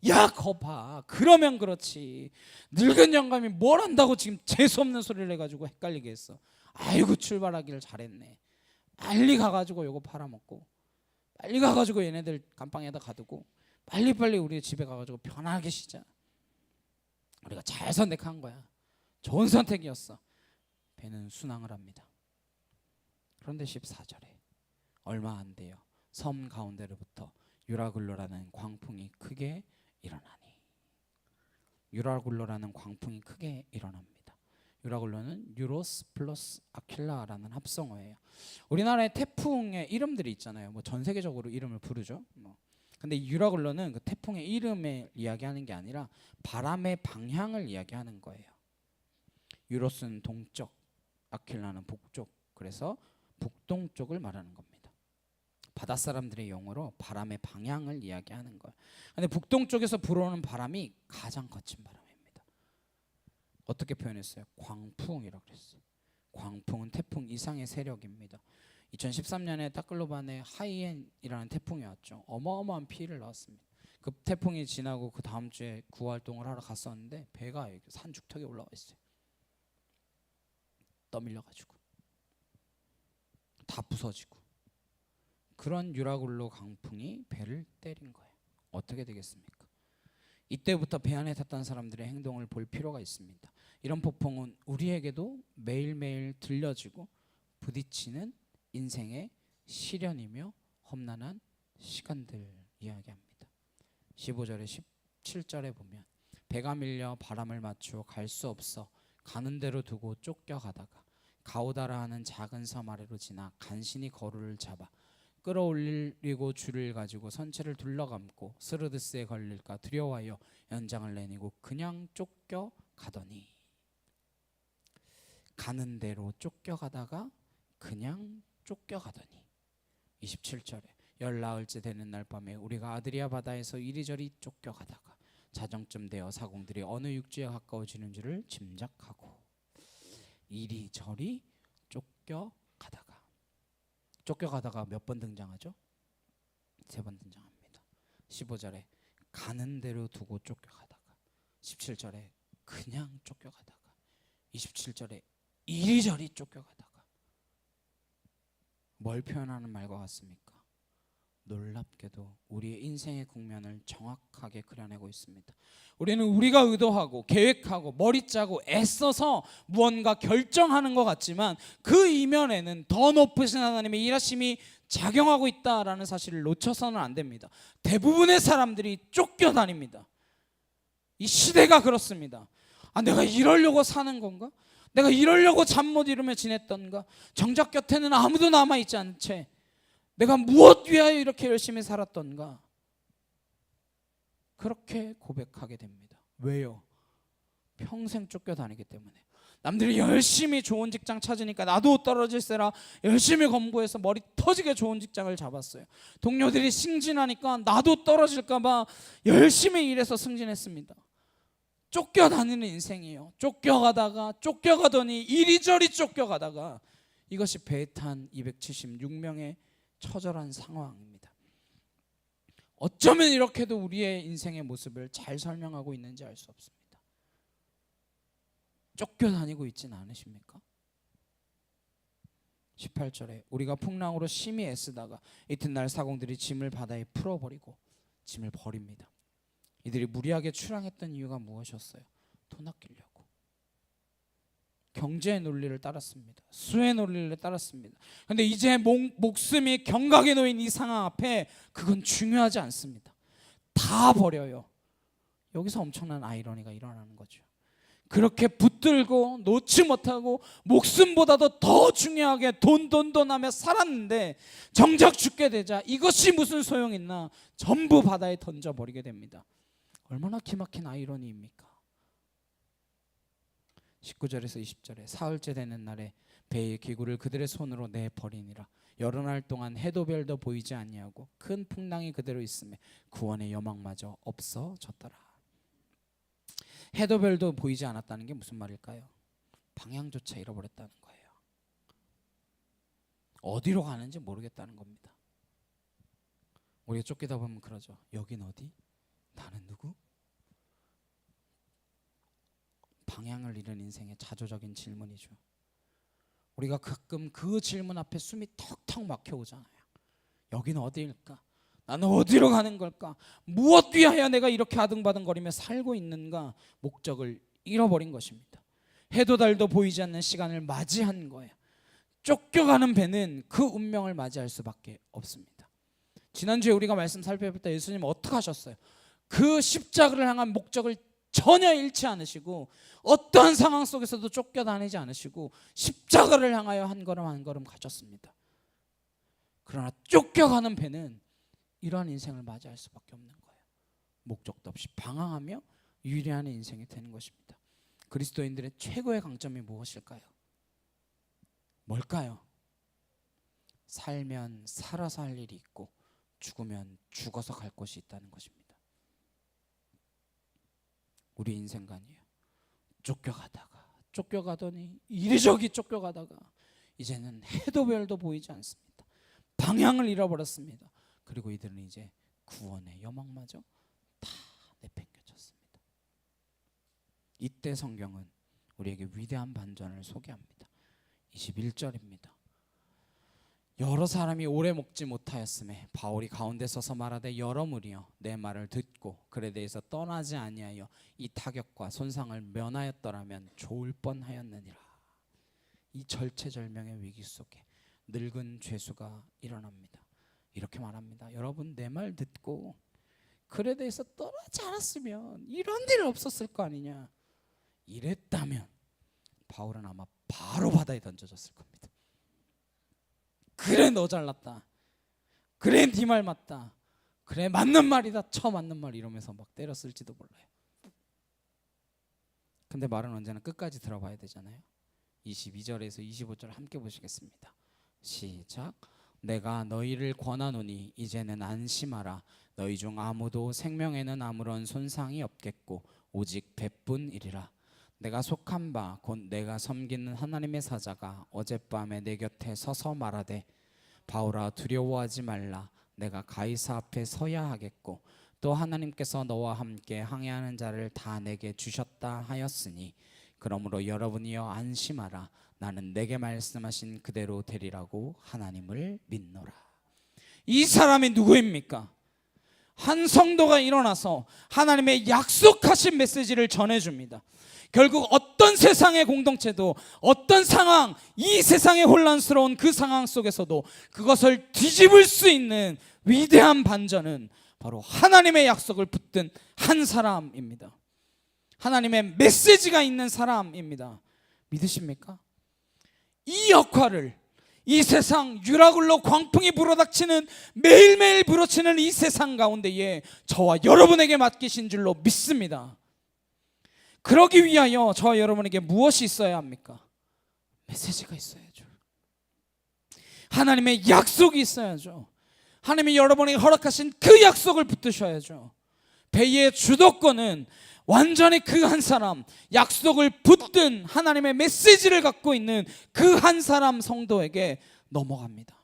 야, 거봐. 그러면 그렇지. 늙은 영감이 뭘 안다고 지금 재수없는 소리를 해가지고 헷갈리게 했어. 아이고 출발하기를 잘했네. 빨리 가가지고 요거 팔아먹고 빨리 가가지고 얘네들 감방에다 가두고 빨리빨리 우리 집에 가가지고 편하게 쉬자. 우리가 잘 선택한 거야. 좋은 선택이었어. 배는 순항을 합니다. 그런데 14절에 얼마 안 돼요. 섬 가운데로부터 유라굴로라는 광풍이 크게 일어나니. 유라굴로라는 광풍이 크게 일어납니다. 유라굴로는 유로스 플러스 아킬라라는 합성어예요. 우리나라의 태풍의 이름들이 있잖아요. 뭐 전 세계적으로 이름을 부르죠. 근데 유라굴로는 그 태풍의 이름을 이야기하는 게 아니라 바람의 방향을 이야기하는 거예요. 유로스는 동쪽, 아킬라는 북쪽. 그래서 북동쪽을 말하는 겁니다. 바다 사람들의 용어로 바람의 방향을 이야기하는 거예요. 근데 북동쪽에서 불어오는 바람이 가장 거친 바람입니다. 어떻게 표현했어요? 광풍이라고 그랬어요. 광풍은 태풍 이상의 세력입니다. 2013년에 타클로반에 하이엔이라는 태풍이 왔죠. 어마어마한 피해를 낳았습니다. 그 태풍이 지나고 그 다음 주에 구활동을 하러 갔었는데 배가 산 죽턱에 올라와 있어요. 떠밀려가지고 다 부서지고. 그런 유라굴로 강풍이 배를 때린 거예요. 어떻게 되겠습니까? 이때부터 배 안에 탔던 사람들의 행동을 볼 필요가 있습니다. 이런 폭풍은 우리에게도 매일매일 들려지고 부딪히는 인생의 시련이며 험난한 시간들 이야기합니다. 15절에 17절에 보면 배가 밀려 바람을 맞추어 갈 수 없어 가는 대로 두고 쫓겨가다가 가오다라 하는 작은 섬 아래로 지나 간신히 거루를 잡아 끌어올리고 줄을 가지고 선체를 둘러감고 스르드스에 걸릴까 두려워하여 연장을 내리고 그냥 쫓겨가더니. 가는 대로 쫓겨가다가 그냥 쫓겨가더니. 27절에 열나흘째 되는 날 밤에 우리가 아드리아 바다에서 이리저리 쫓겨가다가 자정쯤 되어 사공들이 어느 육지에 가까워지는 줄을 짐작하고. 이리저리 쫓겨가다가 몇 번 등장하죠? 3번 등장합니다. 15절에 가는 대로 두고 쫓겨가다가, 17절에 그냥 쫓겨가다가, 27절에 이리저리 쫓겨가다가. 뭘 표현하는 말과 같습니까? 놀랍게도 우리의 인생의 국면을 정확하게 그려내고 있습니다. 우리는 우리가 의도하고 계획하고 머리 짜고 애써서 무언가 결정하는 것 같지만 그 이면에는 더 높으신 하나님의 일하심이 작용하고 있다라는 사실을 놓쳐서는 안 됩니다. 대부분의 사람들이 쫓겨다닙니다. 이 시대가 그렇습니다. 내가 이러려고 사는 건가? 내가 이러려고 잠 못 이루며 지냈던가? 정작 곁에는 아무도 남아있지 않은 채 내가 무엇 위하여 이렇게 열심히 살았던가? 그렇게 고백하게 됩니다. 왜요? 평생 쫓겨다니기 때문에. 남들이 열심히 좋은 직장 찾으니까 나도 떨어질세라 열심히 검고해서 머리 터지게 좋은 직장을 잡았어요. 동료들이 승진하니까 나도 떨어질까봐 열심히 일해서 승진했습니다. 쫓겨다니는 인생이에요. 쫓겨가더니 이리저리 쫓겨가다가 이것이 배에 탄 276명의 처절한 상황입니다. 어쩌면 이렇게도 우리의 인생의 모습을 잘 설명하고 있는지 알 수 없습니다. 쫓겨다니고 있지는 않으십니까? 18절에 우리가 풍랑으로 심히 애쓰다가 이튿날 사공들이 짐을 바다에 풀어버리고 짐을 버립니다. 이들이 무리하게 출항했던 이유가 무엇이었어요? 돈 아끼려고. 경제의 논리를 따랐습니다. 수의 논리를 따랐습니다. 그런데 이제 목숨이 경각에 놓인 이 상황 앞에 그건 중요하지 않습니다. 다 버려요. 여기서 엄청난 아이러니가 일어나는 거죠. 그렇게 붙들고 놓지 못하고 목숨보다도 더 중요하게 돈 하며 살았는데 정작 죽게 되자 이것이 무슨 소용 있나 전부 바다에 던져버리게 됩니다. 얼마나 기막힌 아이러니입니까? 19절에서 20절에 사흘째 되는 날에 배의 기구를 그들의 손으로 내버리니라. 여러 날 동안 해도 별도 보이지 아니하고 큰 풍랑이 그대로 있음에 구원의 여망마저 없어졌더라. 해도 별도 보이지 않았다는 게 무슨 말일까요? 방향조차 잃어버렸다는 거예요. 어디로 가는지 모르겠다는 겁니다. 우리가 쫓기다 보면 그러죠. 여긴 어디? 나는 누구? 방향을 잃은 인생의 자조적인 질문이죠. 우리가 가끔 그 질문 앞에 숨이 턱턱 막혀오잖아요. 여긴 어디일까? 나는 어디로 가는 걸까? 무엇 위하여 내가 이렇게 아등바등거리며 살고 있는가? 목적을 잃어버린 것입니다. 해도 달도 보이지 않는 시간을 맞이한 거예요. 쫓겨가는 배는 그 운명을 맞이할 수밖에 없습니다. 지난주에 우리가 말씀 살펴볼 때 예수님 어떻게 하셨어요? 그 십자가를 향한 목적을 전혀 잃지 않으시고 어떠한 상황 속에서도 쫓겨다니지 않으시고 십자가를 향하여 한 걸음 한 걸음 가셨습니다. 그러나 쫓겨가는 배는 이러한 인생을 맞이할 수밖에 없는 거예요. 목적도 없이 방황하며 유리한 인생이 되는 것입니다. 그리스도인들의 최고의 강점이 무엇일까요? 뭘까요? 살면 살아서 할 일이 있고 죽으면 죽어서 갈 곳이 있다는 것입니다. 우리 인생관이에요. 쫓겨가더니 이리저리 쫓겨가다가 이제는 해도 별도 보이지 않습니다. 방향을 잃어버렸습니다. 그리고 이들은 이제 구원의 여망마저 다 내팽겨쳤습니다. 이때 성경은 우리에게 위대한 반전을 소개합니다. 21절입니다. 여러 사람이 오래 먹지 못하였음에 바울이 가운데 서서 말하되 여러 무리여 내 말을 듣고 그에 대해서 떠나지 아니하여 이 타격과 손상을 면하였더라면 좋을 뻔하였느니라. 이 절체절명의 위기 속에 늙은 죄수가 일어납니다. 이렇게 말합니다. 여러분 내 말 듣고 그에 대해서 떠나지 않았으면 이런 일 없었을 거 아니냐. 이랬다면 바울은 아마 바로 바다에 던져졌을 겁니다. 그래 너 잘났다. 그래 네 말 맞다. 그래 맞는 말이다. 맞는 말 이러면서 막 때렸을지도 몰라요. 근데 말은 언제나 끝까지 들어봐야 되잖아요. 22절에서 25절 함께 보시겠습니다. 시작. 내가 너희를 권하노니 이제는 안심하라. 너희 중 아무도 생명에는 아무런 손상이 없겠고 오직 배뿐이리라. 내가 속한 바 곧 내가 섬기는 하나님의 사자가 어젯밤에 내 곁에 서서 말하되 바울아 두려워하지 말라. 내가 가이사 앞에 서야 하겠고 또 하나님께서 너와 함께 항해하는 자를 다 내게 주셨다 하였으니 그러므로 여러분이여 안심하라. 나는 내게 말씀하신 그대로 되리라고 하나님을 믿노라. 이 사람이 누구입니까? 한 성도가 일어나서 하나님의 약속하신 메시지를 전해줍니다. 결국 어떤 세상의 공동체도 어떤 상황, 이 세상의 혼란스러운 그 상황 속에서도 그것을 뒤집을 수 있는 위대한 반전은 바로 하나님의 약속을 붙든 한 사람입니다. 하나님의 메시지가 있는 사람입니다. 믿으십니까? 이 역할을 이 세상 유라굴로 광풍이 불어닥치는 매일매일 불어치는 이 세상 가운데에 저와 여러분에게 맡기신 줄로 믿습니다. 그러기 위하여 저와 여러분에게 무엇이 있어야 합니까? 메시지가 있어야죠. 하나님의 약속이 있어야죠. 하나님이 여러분에게 허락하신 그 약속을 붙드셔야죠. 배의 주도권은 완전히 그 한 사람, 약속을 붙든 하나님의 메시지를 갖고 있는 그 한 사람 성도에게 넘어갑니다.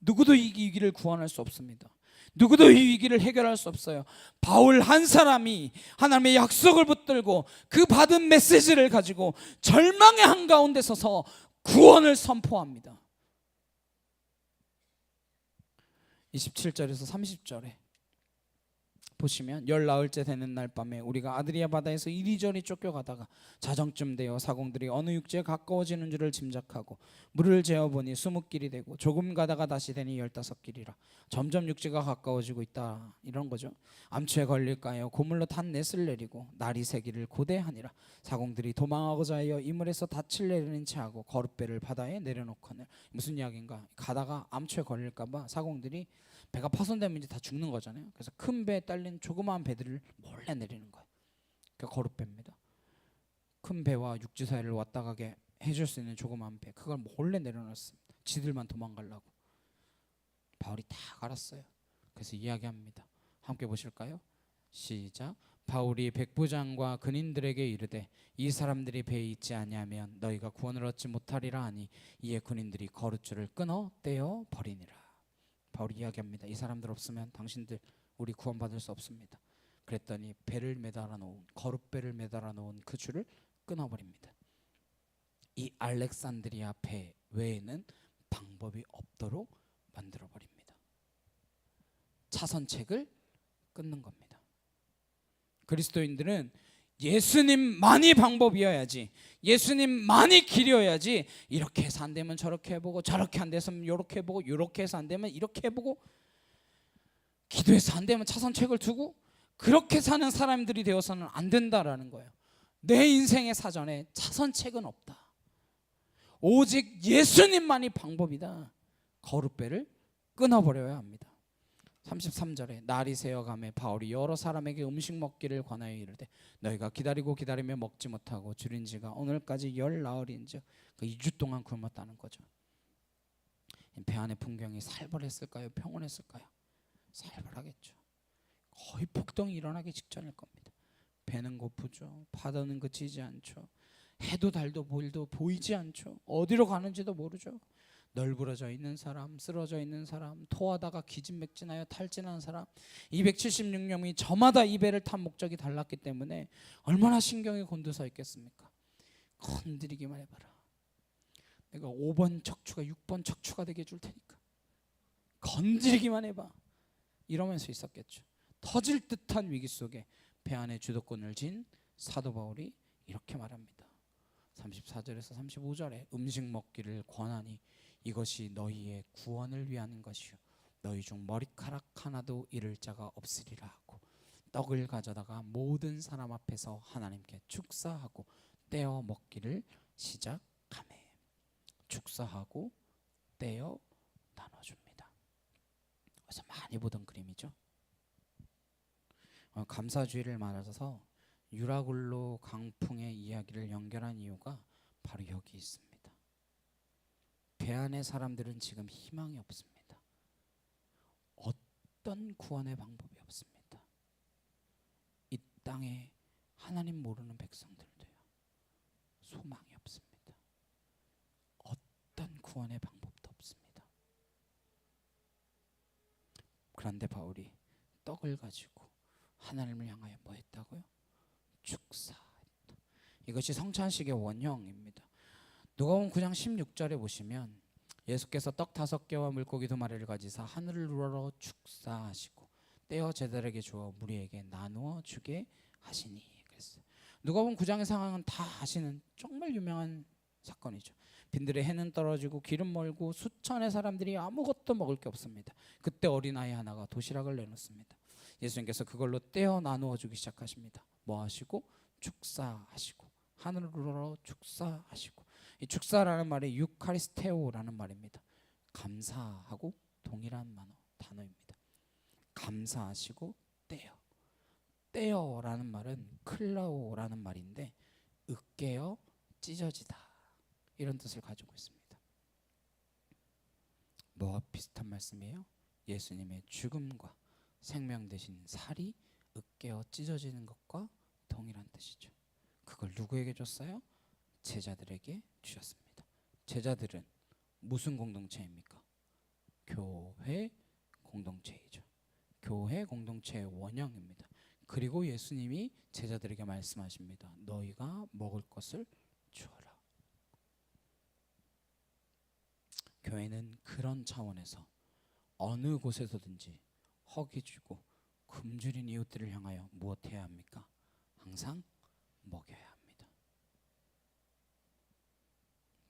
누구도 이 위기를 구원할 수 없습니다. 누구도 이 위기를 해결할 수 없어요. 바울 한 사람이 하나님의 약속을 붙들고 그 받은 메시지를 가지고 절망의 한가운데 서서 구원을 선포합니다. 27절에서 30절에 보시면 열 나흘째 되는 날 밤에 우리가 아드리아 바다에서 이리저리 쫓겨가다가 자정쯤 되어 사공들이 어느 육지에 가까워지는 줄을 짐작하고 물을 재어보니 20길이 되고 조금 가다가 다시 되니 15길이라 점점 육지가 가까워지고 있다, 이런 거죠. 암초에 걸릴까요? 고물로 탄 넷을 내리고 날이 새기를 고대하니라. 사공들이 도망하고자 하여 이물에서 닻을 내리는 채하고 거룻배를 바다에 내려놓거늘. 무슨 이야기인가? 가다가 암초에 걸릴까 봐 사공들이 배가 파손되면 이제 다 죽는 거잖아요. 그래서 큰 배에 딸린 조그마한 배들을 몰래 내리는 거예요. 그게 거룻배입니다. 큰 배와 육지 사이를 왔다 가게 해줄 수 있는 조그마한 배, 그걸 몰래 내려놨습니다. 지들만 도망가려고. 바울이 다 알았어요. 그래서 이야기합니다. 함께 보실까요? 시작. 바울이 백부장과 근인들에게 이르되 이 사람들이 배에 있지 아니하면 너희가 구원을 얻지 못하리라 하니 이에 군인들이 거룻줄을 끊어 떼어 버리니라. 바울이 이야기합니다. 이 사람들 없으면 당신들 우리 구원받을 수 없습니다. 그랬더니 배를 매달아 놓은, 거룻배를 매달아 놓은 그 줄을 끊어버립니다. 이 알렉산드리아 배 외에는 방법이 없도록 만들어버립니다. 차선책을 끊는 겁니다. 그리스도인들은 예수님만이 방법이어야지, 예수님만이 길이어야지, 이렇게 해서 안 되면 저렇게 해보고, 저렇게 안 돼서 이렇게 해보고, 이렇게 해서 안 되면 이렇게 해보고, 기도해서 안 되면 차선책을 두고, 그렇게 사는 사람들이 되어서는 안 된다라는 거예요. 내 인생의 사전에 차선책은 없다. 오직 예수님만이 방법이다. 거룻배를 끊어버려야 합니다. 33절에 날이 새어가매 바울이 여러 사람에게 음식 먹기를 권하여 이르되 너희가 기다리고 기다리며 먹지 못하고 줄인 지가 오늘까지 열 나흘인즉 2주 동안 굶었다는 거죠. 배 안의 풍경이 살벌했을까요? 평온했을까요? 살벌하겠죠. 거의 폭동이 일어나기 직전일 겁니다. 배는 고프죠. 바다는 그치지 않죠. 해도 달도 볼도 보이지 않죠. 어디로 가는지도 모르죠. 널브러져 있는 사람, 쓰러져 있는 사람, 토하다가 기진맥진하여 탈진한 사람, 276명이 저마다 이 배를 탄 목적이 달랐기 때문에 얼마나 신경이 곤두서 있겠습니까? 건드리기만 해봐라. 내가 5번 척추가 6번 척추가 되게 해줄 테니까 건드리기만 해봐, 이러면서 있었겠죠. 터질 듯한 위기 속에 배 안에 주도권을 쥔 사도 바울이 이렇게 말합니다. 34절에서 35절에 음식 먹기를 권하니 이것이 너희의 구원을 위한 것이요 너희 중 머리카락 하나도 잃을 자가 없으리라 하고 떡을 가져다가 모든 사람 앞에서 하나님께 축사하고 떼어 먹기를 시작하매. 축사하고 떼어 나눠줍니다. 그래서 많이 보던 그림이죠. 감사주의를 말해서 유라굴로 강풍의 이야기를 연결한 이유가 바로 여기 있습니다. 배 안의 사람들은 지금 희망이 없습니다. 어떤 구원의 방법이 없습니다. 이 땅에 하나님 모르는 백성들도요, 소망이 없습니다. 어떤 구원의 방법도 없습니다. 그런데 바울이 떡을 가지고 하나님을 향하여 뭐 했다고요? 축사했다. 이것이 성찬식의 원형입니다. 누가복음 9장 16절에 보시면 예수께서 떡 5개와 물고기 2마리를 가지사 하늘을 우러러 축사하시고 떼어 제자들에게 주어 무리에게 나누어 주게 하시니 그랬어요. 누가복음 9장의 상황은 다 아시는 정말 유명한 사건이죠. 빈들의 해는 떨어지고 길은 멀고 수천의 사람들이 아무것도 먹을 게 없습니다. 그때 어린아이 하나가 도시락을 내놓습니다. 예수님께서 그걸로 떼어 나누어 주기 시작하십니다. 뭐 하시고? 축사하시고 하늘으로 축사하시고, 이 축사라는 말이 유카리스테오라는 말입니다. 감사하고 동일한 단어입니다. 감사하시고 떼어라는 말은 클라오라는 말인데 으깨어 찢어지다 이런 뜻을 가지고 있습니다. 뭐와 비슷한 말씀이에요? 예수님의 죽음과 생명 대신 살이 으깨어 찢어지는 것과 동일한 뜻이죠. 그걸 누구에게 줬어요? 제자들에게 주셨습니다. 제자들은 무슨 공동체입니까? 교회 공동체이죠. 교회 공동체의 원형입니다. 그리고 예수님이 제자들에게 말씀하십니다. 너희가 먹을 것을 주어라. 교회는 그런 차원에서 어느 곳에서든지 허기 주고 굶주린 이웃들을 향하여 무엇해야 합니까? 항상 먹여야 합니다.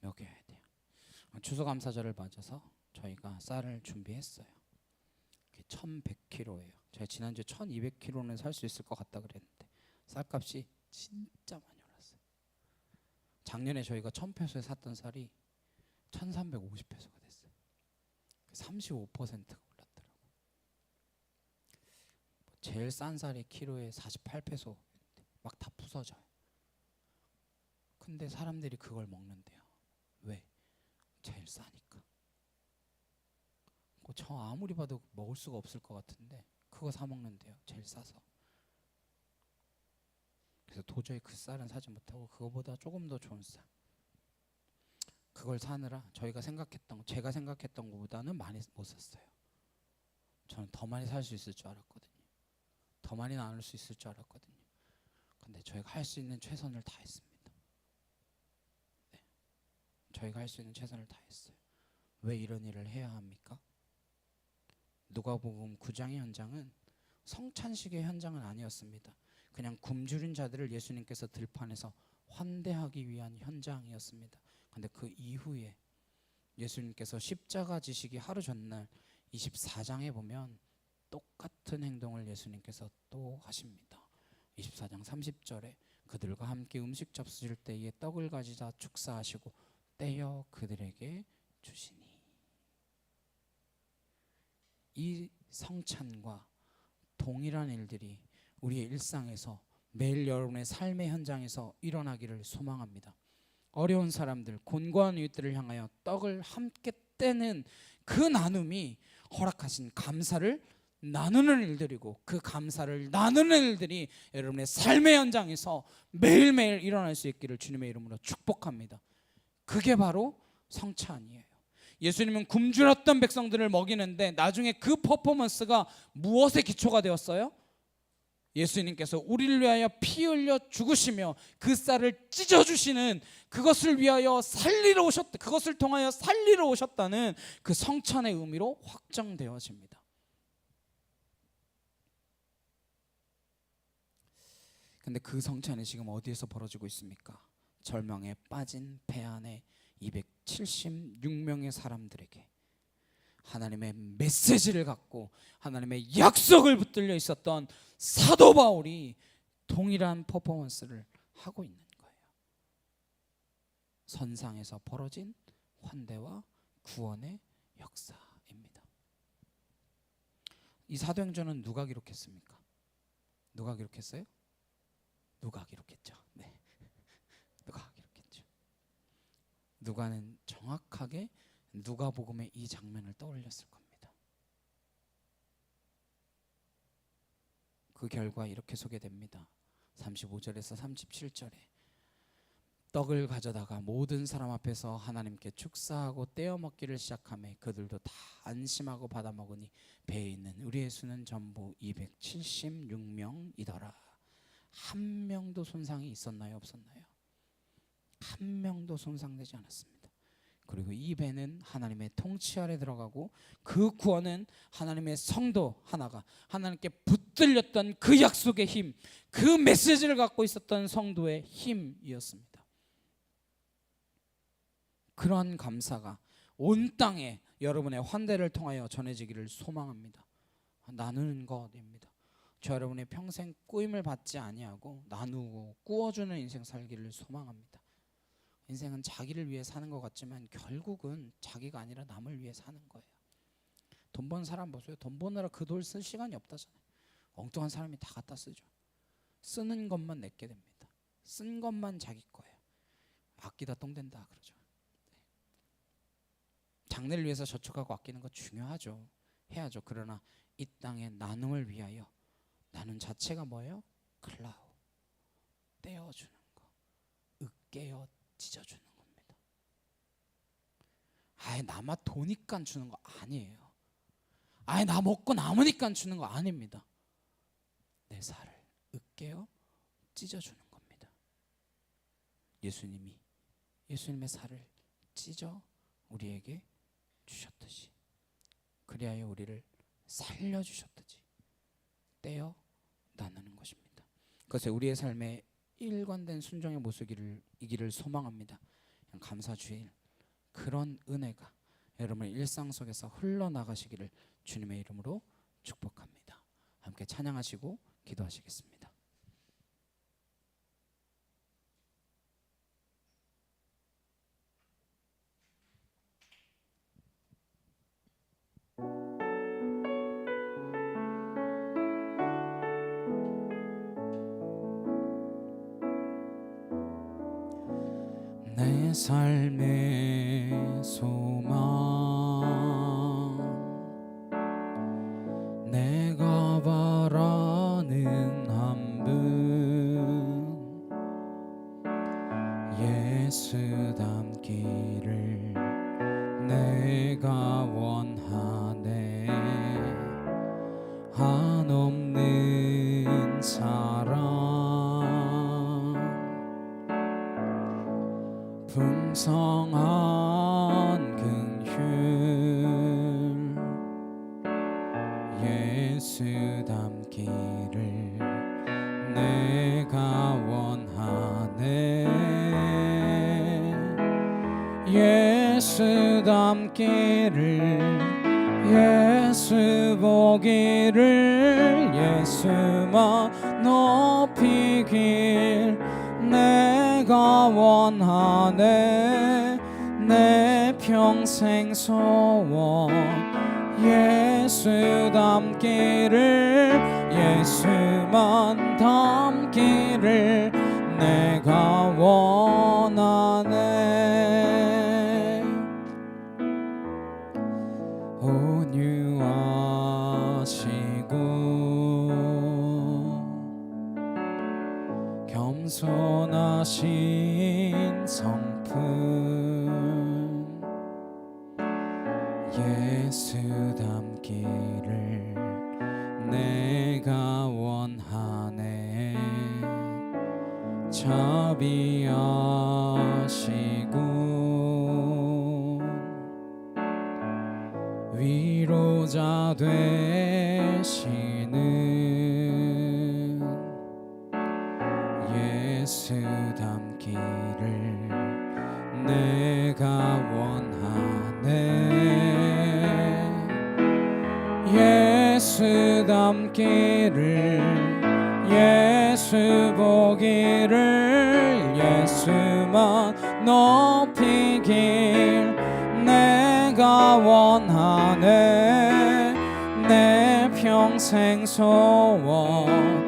먹여야 돼요. 추수감사절을 맞아서 저희가 쌀을 준비했어요. 1100kg예요. 제가 지난주에 1200kg는 살 수 있을 것 같다 그랬는데 쌀값이 진짜 많이 올랐어요. 작년에 저희가 1000페소에 샀던 쌀이 1350페소가 됐어요. 35%가 올랐더라고요. 제일 싼 쌀이 키로에 48페소 막 다 부서져요. 근데 사람들이 그걸 먹는데요. 왜? 제일 싸니까. 저 아무리 봐도 먹을 수가 없을 것 같은데 그거 사 먹는데요. 제일 싸서. 그래서 도저히 그 쌀은 사지 못하고 그거보다 조금 더 좋은 쌀, 그걸 사느라 제가 생각했던 것보다는 많이 못 샀어요. 저는 더 많이 살 수 있을 줄 알았거든요. 더 많이 나눌 수 있을 줄 알았거든요. 근데 저희가 할 수 있는 최선을 다했습니다. 네. 저희가 할 수 있는 최선을 다했어요. 왜 이런 일을 해야 합니까? 누가복음 9장의 현장은 성찬식의 현장은 아니었습니다. 그냥 굶주린 자들을 예수님께서 들판에서 환대하기 위한 현장이었습니다. 그런데 그 이후에 예수님께서 십자가 지시기 하루 전날 24장에 보면 똑같은 행동을 예수님께서 또 하십니다. 24장 30절에 그들과 함께 음식 접수실 때에 떡을 가지자 축사하시고 떼어 그들에게 주시니. 이 성찬과 동일한 일들이 우리의 일상에서 매일 여러분의 삶의 현장에서 일어나기를 소망합니다. 어려운 사람들, 곤고한 이웃들을 향하여 떡을 함께 떼는 그 나눔이 허락하신 감사를 나누는 일들이고, 그 감사를 나누는 일들이 여러분의 삶의 현장에서 매일매일 일어날 수 있기를 주님의 이름으로 축복합니다. 그게 바로 성찬이에요. 예수님은 굶주렸던 백성들을 먹이는데 나중에 그 퍼포먼스가 무엇에 기초가 되었어요? 예수님께서 우리를 위하여 피 흘려 죽으시며 그 쌀을 찢어주시는, 그것을 위하여 살리러 오셨다, 그것을 통하여 살리러 오셨다는 그 성찬의 의미로 확정되어집니다. 근데 그 성찬이 지금 어디에서 벌어지고 있습니까? 절망에 빠진 배 안에 276명의 사람들에게 하나님의 메시지를 갖고 하나님의 약속을 붙들려 있었던 사도 바울이 동일한 퍼포먼스를 하고 있는 거예요. 선상에서 벌어진 환대와 구원의 역사입니다. 이 사도행전은 누가 기록했습니까? 누가 기록했어요? 누가 기록했죠? 네. 누가 기록했죠? 누가는 정확하게 누가복음의 이 장면을 떠올렸을 겁니다. 그 결과 이렇게 소개됩니다. 35절에서 37절에 떡을 가져다가 모든 사람 앞에서 하나님께 축사하고 떼어 먹기를 시작하며 그들도 다 안심하고 받아 먹으니 배에 있는 우리의 수는 전부 276명이더라. 한 명도 손상이 있었나요? 없었나요? 한 명도 손상되지 않았습니다. 그리고 이 배는 하나님의 통치 아래 들어가고 그 구원은 하나님의 성도 하나가 하나님께 붙들렸던 그 약속의 힘, 그 메시지를 갖고 있었던 성도의 힘이었습니다. 그러한 감사가 온 땅에 여러분의 환대를 통하여 전해지기를 소망합니다. 나누는 것입니다. 저 여러분의 평생 꾸임을 받지 아니하고 나누고 꾸어주는 인생 살기를 소망합니다. 인생은 자기를 위해 사는 것 같지만 결국은 자기가 아니라 남을 위해 사는 거예요. 돈 버는 사람 보세요. 돈 버느라 그 돈 쓸 시간이 없다잖아요. 엉뚱한 사람이 다 갖다 쓰죠. 쓰는 것만 내게 됩니다. 쓴 것만 자기 거예요. 아끼다 똥 된다 그러죠. 장래를 위해서 저축하고 아끼는 거 중요하죠. 해야죠. 그러나 이 땅의 나눔을 위하여 나눔 자체가 뭐예요? 클라우, 떼어주는 거, 으깨어 찢어주는 겁니다. 아예 나만 도니까 주는 거 아니에요. 아예 나 먹고 남으니까 주는 거 아닙니다. 내 살을 으깨어 찢어주는 겁니다. 예수님의 살을 찢어 우리에게 주셨듯이 그리하여 우리를 살려주셨듯이 떼어 나누는 것입니다. 그것에 우리의 삶에 일관된 순종의 모습이기를 소망합니다. 감사주일 그런 은혜가 여러분의 일상 속에서 흘러나가시기를 주님의 이름으로 축복합니다. 함께 찬양하시고 기도하시겠습니다. 내 삶의 소망 내가 바라는 한 분 예수 닮기를 내가 원하네 한없는 사랑 풍성한 긍휼 예수 닮기를 내가 원하네 예수 닮기를 예수 보기를 예수만 높이길 내가 원하네 내 평생 소원 예수 닮기를 예수만 닮기를 내가 원하네 온유하시고 겸손하신 성품 예수 닮기를 내가 원하네 자비하시고 위로자 되시는 예수 닮기를 내가 원하네 예수 닮기를 예수 보기를 예수만 높이길 내가 원하네 내 평생 소원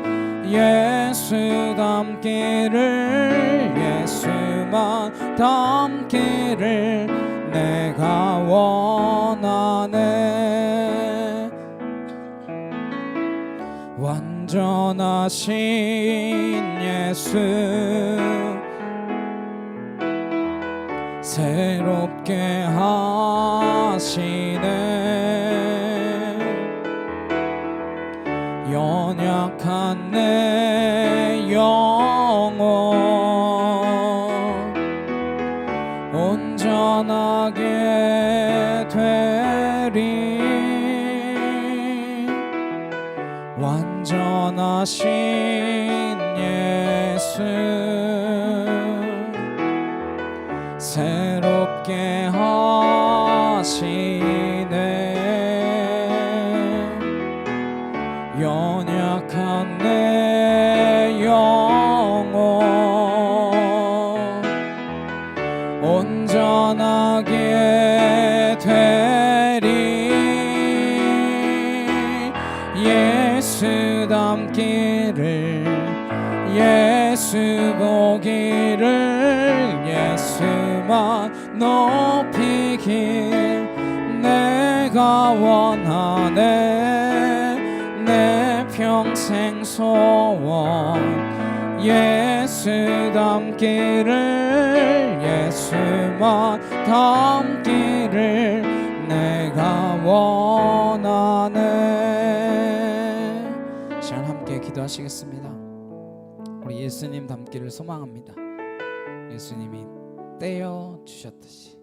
예수 닮기를 예수만 닮기를 내가 원하네 완전하신 예수 새롭게 하시네 연약한 내 영혼 온전하게 되리 완전하신 예수 새롭게 하시네 연약 약한 내 영혼 온전하게 되리. 예수 닮기를 예수 보기를 예수만 높이길 내가 원하네. 내 평생 소원 예수 닮기를 예수만 닮기를 내가 원하네. 시간 함께 기도하시겠습니다. 우리 예수님 닮기를 소망합니다. 예수님이 떼어 주셨듯이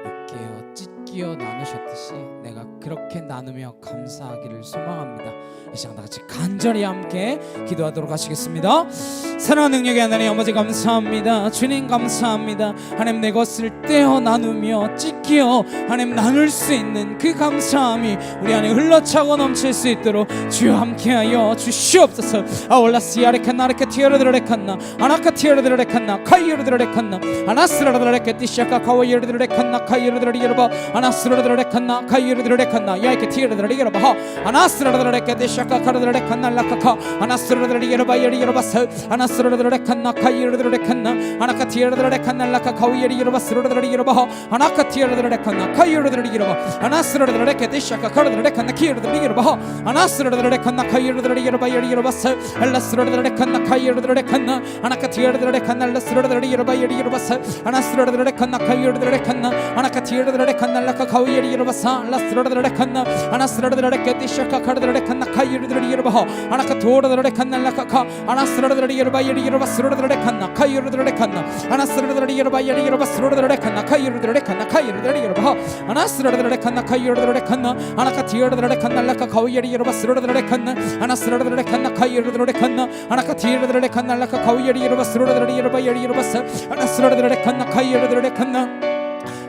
으깨어 찢기어 나누셨듯이 내가 그렇게 나누며 감사하기를 소망합니다. 이 시간 다 같이 간절히 함께 기도하도록 하시겠습니다. 사랑하는 능력의 하나님 아버지 감사합니다. 주님 감사합니다. 하나님 내 것을 떼어 나누며 찢기어 하나님 나눌 수 있는 그 감사함이 우리 안에 흘러차고 넘칠 수 있도록 주여 함께하여 주시옵소서. 아올라시 아레칸나레케 티어르드레칸나 아나카티어르드레칸나 카이어르드레칸나 아나스라르드레케 티샤카 카와이어르드레칸나 카이어르드레리여바 아나스라르드레칸나 카이어르드레칸나 야이케 티어르드레리여바 아나스라르드레케 티샤카 카르드레칸나 라카카 아나스라르드레리여바 여리여바사 아나스라르드레칸나 카이어르드레칸나 아나카티어르드레칸나 라카카위여리여바 스라르드레리여바 아나카티어르드레칸나 카이어르드레리여바 아나스라르드레케 티샤카 카르드레칸나 키어르드레리여바 아나스라르드레칸나 카이어르드레리여바 여리여바사 알라스라르드레칸나 카이어르드레칸나 아나카티어르드레칸나 라스라르드레리여바 여리여바사 아나스라르드레칸나 카이어르드레칸나 아나카티어르드레칸나 라카카위여리여바사 라스라르드레칸나 아나스라르드레케 티샤카 카르드레칸나 카이어르드레리여바 아나카토르드레칸나 라카카 아나스라르드레리여바 여리여바 스라르드레칸나 카이어르드레칸나 아나스라르드레리여바 여리여바 스라르드레칸나 카이어르드레칸나 카이어르드레리여바 아나스라르드레칸나 카이어르드레칸나 아나카티어르드레칸나 라카카위여리여바 스라르드레칸나 아나스라르드레칸나 카이어르드레칸나 아나카티어르드레칸나 라카카위여리여바 스라르드레리여바 여리여바사 아나스라르드레칸나 카이어르드레칸나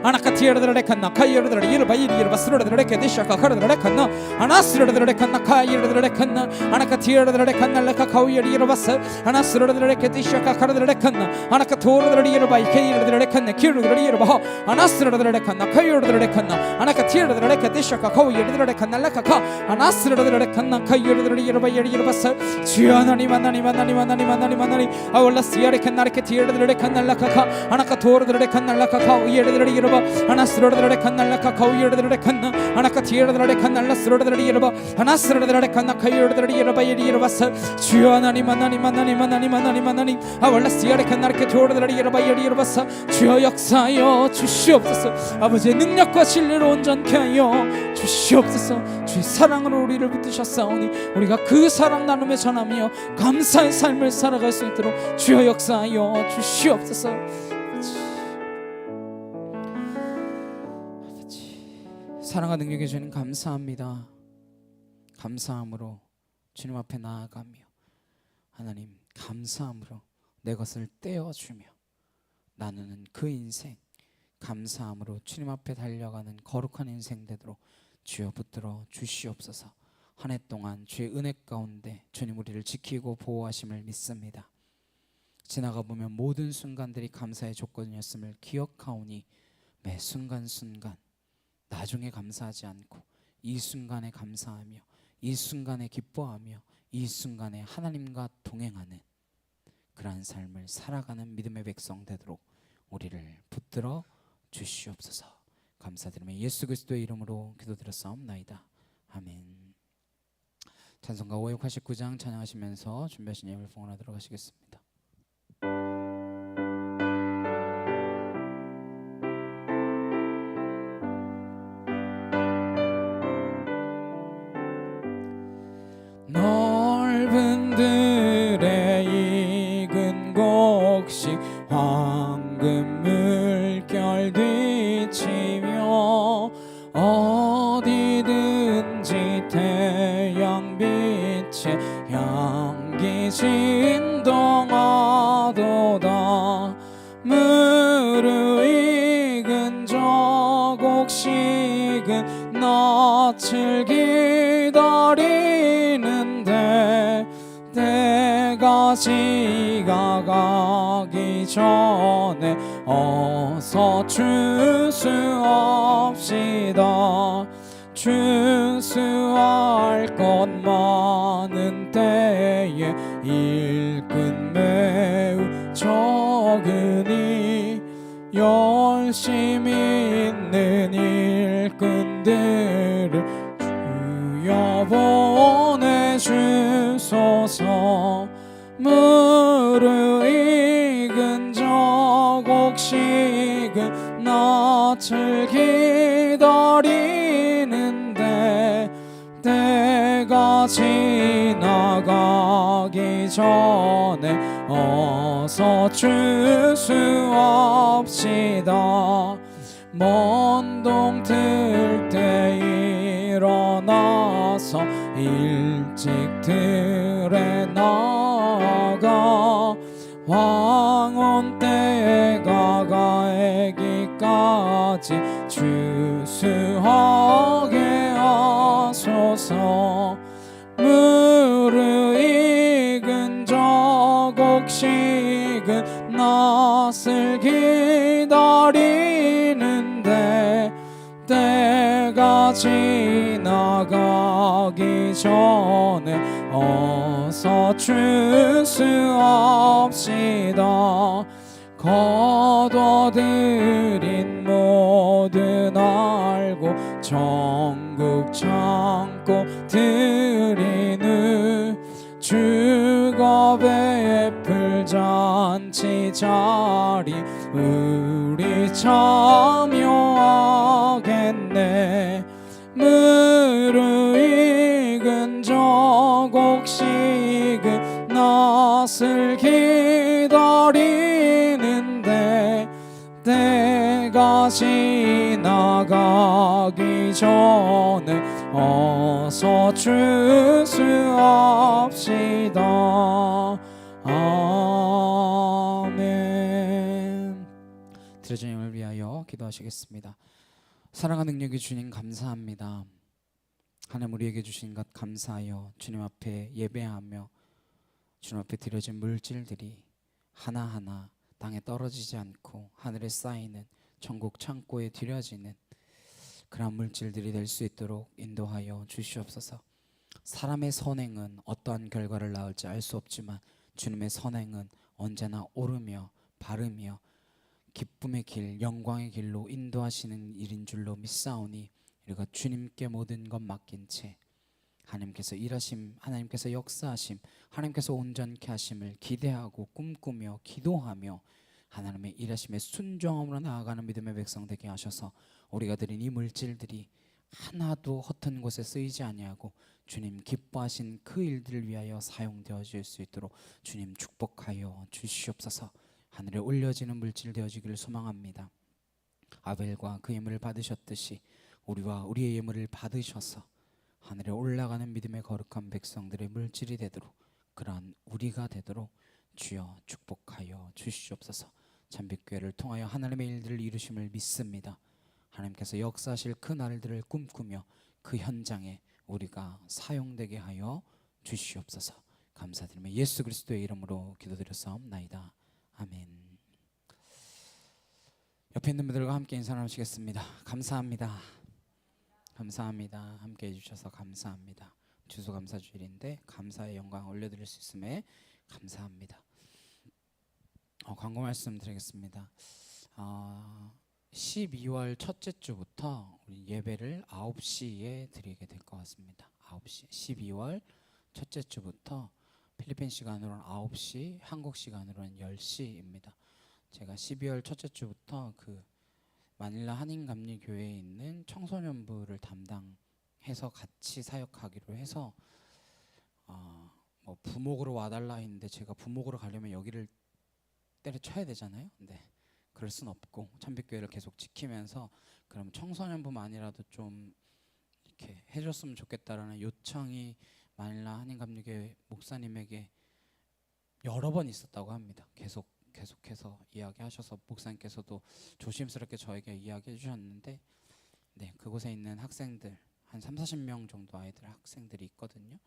아나카티어르드레칸나 카이어르드레리여바 이리여바 스라르드레케 디샤카 카르드레칸나 아나스라르드레칸나 카이어르드레칸나 아나카티어르드레칸나 라카카위여리여바사 아나스라르드레케 디샤카 카르드레칸나 아나카토르드레리여바 이케이르드레칸나 키르드레리여바 아나스라르드레칸나 카이어르드레칸나 아나카티어르드레케 디샤카 카위여리드레칸나 라카카 아나스라르드레칸나 카이어르드레리여바 여리여바사 주여 하나님 하나님 하나님 하나님 하나님 하나님 아올라시아레칸나레케 티어르드레칸나 라카카 아나카토르드레칸나 라카카 위여리드레리여바 아나스라르드레칸나 라카카위여리드레칸나 아나카티어르드레칸나 라스라르드레리여바 아나스라르드레칸나 카이어르드레리여바 여리여바사 주여 하나님 하나님 하나님 하나님 하나님 하나님 아올라시아레칸나레케 토르드레리여바 여리여바사 주여 역사하여 주시옵소서. 아버지의 능력과 진리로 온전케 하여 주시옵소서. 주의 사랑으로 우리를 붙드셨사오니 우리가 그 사랑 나눔에 전하며 감사의 삶을 살아갈 수 있도록 주여 역사하여 주시옵소서. 사랑과 능력의 주님 감사합니다. 감사함으로 주님 앞에 나아가며 하나님 감사함으로 내 것을 떼어주며 나누는 그 인생 감사함으로 주님 앞에 달려가는 거룩한 인생 되도록 주여 붙들어 주시옵소서. 한 해 동안 주의 은혜 가운데 주님 우리를 지키고 보호하심을 믿습니다. 지나가 보면 모든 순간들이 감사의 조건이었음을 기억하오니 매 순간순간 나중에 감사하지 않고 이 순간에 감사하며 이 순간에 기뻐하며 이 순간에 하나님과 동행하는 그러한 삶을 살아가는 믿음의 백성 되도록 우리를 붙들어 주시옵소서. 감사드리며 예수 그리스도의 이름으로 기도드렸사옵나이다. 아멘. 찬송가 589장 찬양하시면서 준비하신 예물 봉헌하도록 하시겠습니다. 넓은 들에 익은 곡식 황금 물결 비치며 어디든지 태양빛에 향기 진동하도다. 무르익은 저 곡식은 낯을 기다리는데 때까지가 가기 전에 어서 추수합시다. 추수할 것 많은 때에 일꾼 매우 적으니 열심히 있는 일꾼들을 주여 보내주소서. 무르익은 저 곡식은 낯을 기다리는데 때가 지나가기 전에 어서 추수합시다. 먼 동 틀 때 일어나서 일찍 들에 나가 황혼 때가 가기까지 추수하게 하소서. 무르익은 저 곡식은 낯을 기다리는데 때가 지나가기 전에 어서 추수합시다. 거둬들인 모든 알고 전국 창고 드리는 주겁의 풀잔치 자리 우리 참여하겠네. 무르익은 저 곡식은 낯을 기다리는데 때가 지나가기 전에 어서 추수합시다. 아멘. 드려진 영을 위하여 기도하시겠습니다. 사랑하는 능력의 주님 감사합니다. 하나님 우리에게 주신 것 감사하여 주님 앞에 예배하며 주님 앞에 드려진 물질들이 하나하나 땅에 떨어지지 않고 하늘에 쌓이는 천국 창고에 들여지는 그런 물질들이 될 수 있도록 인도하여 주시옵소서. 사람의 선행은 어떠한 결과를 낳을지 알 수 없지만 주님의 선행은 언제나 옳으며 바르며 기쁨의 길, 영광의 길로 인도하시는 일인 줄로 믿사오니 우리가 주님께 모든 것 맡긴 채 하나님께서 일하심, 하나님께서 역사하심, 하나님께서 온전케 하심을 기대하고 꿈꾸며 기도하며 하나님의 일하심에 순종함으로 나아가는 믿음의 백성 되게 하셔서 우리가 드린 이 물질들이 하나도 허튼 곳에 쓰이지 아니하고 주님 기뻐하신 그 일들을 위하여 사용되어질 수 있도록 주님 축복하여 주시옵소서. 하늘에 올려지는 물질 되어지기를 소망합니다. 아벨과 그 예물을 받으셨듯이 우리와 우리의 예물을 받으셔서 하늘에 올라가는 믿음의 거룩한 백성들의 물질이 되도록 그러한 우리가 되도록 주여 축복하여 주시옵소서. 잠빛교회를 통하여 하나님의 일들을 이루심을 믿습니다. 하나님께서 역사하실 그 날들을 꿈꾸며 그 현장에 우리가 사용되게 하여 주시옵소서. 감사드리며 예수 그리스도의 이름으로 기도드렸사옵나이다. 아멘. 옆에 있는 분들과 함께 인사 나누시겠습니다. 감사합니다. 감사합니다. 함께 해주셔서 감사합니다. 추수감사주일인데 감사의 영광 올려드릴 수 있음에 감사합니다. 광고 말씀드리겠습니다. 12월 첫째 주부터 우리 예배를 9시에 드리게 될 것 같습니다. 9시 12월 첫째 주부터 필리핀 시간으로는 9시, 한국 시간으로는 10시입니다. 제가 12월 첫째 주부터 그 마닐라 한인감리교회에 있는 청소년부를 담당해서 같이 사역하기로 해서 뭐 부목으로 와달라 했는데 제가 부목으로 가려면 여기를 때려쳐야 되잖아요. 근데 그럴 순 없고 참빛교회를 계속 지키면서 그럼 청소년부만이라도 좀 이렇게 해줬으면 좋겠다라는 요청이 마닐라 한인감리교회 목사님에게 여러 번 있었다고 합니다. 계속해서 이야기하셔서 목사님께서도 조심스럽게 저에게 이야기해 주셨는데 네, 그곳에 있는 학생들 한 30-40명 정도 학생들이 있거든요.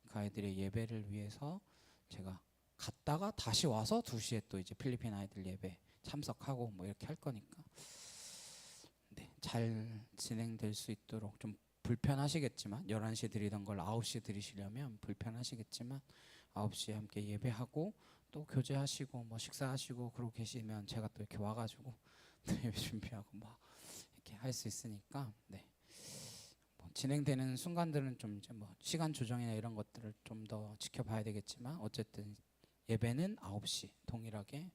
그 아이들의 예배를 위해서 제가 갔다가 다시 와서 2시에 또 이제 필리핀 아이들 예배 참석하고 뭐 이렇게 할 거니까 네, 잘 진행될 수 있도록 좀 불편하시겠지만 11시에 드리던 걸 9시에 드리시려면 불편하시겠지만 9시에 함께 예배하고 또 교제하시고 뭐 식사하시고 그러고 계시면 제가 또 이렇게 와가지고 또 예배 준비하고 막 이렇게 할 수 있으니까 네. 뭐 진행되는 순간들은 좀 이제 뭐 시간 조정이나 이런 것들을 좀 더 지켜봐야 되겠지만 어쨌든 예배는 9시 동일하게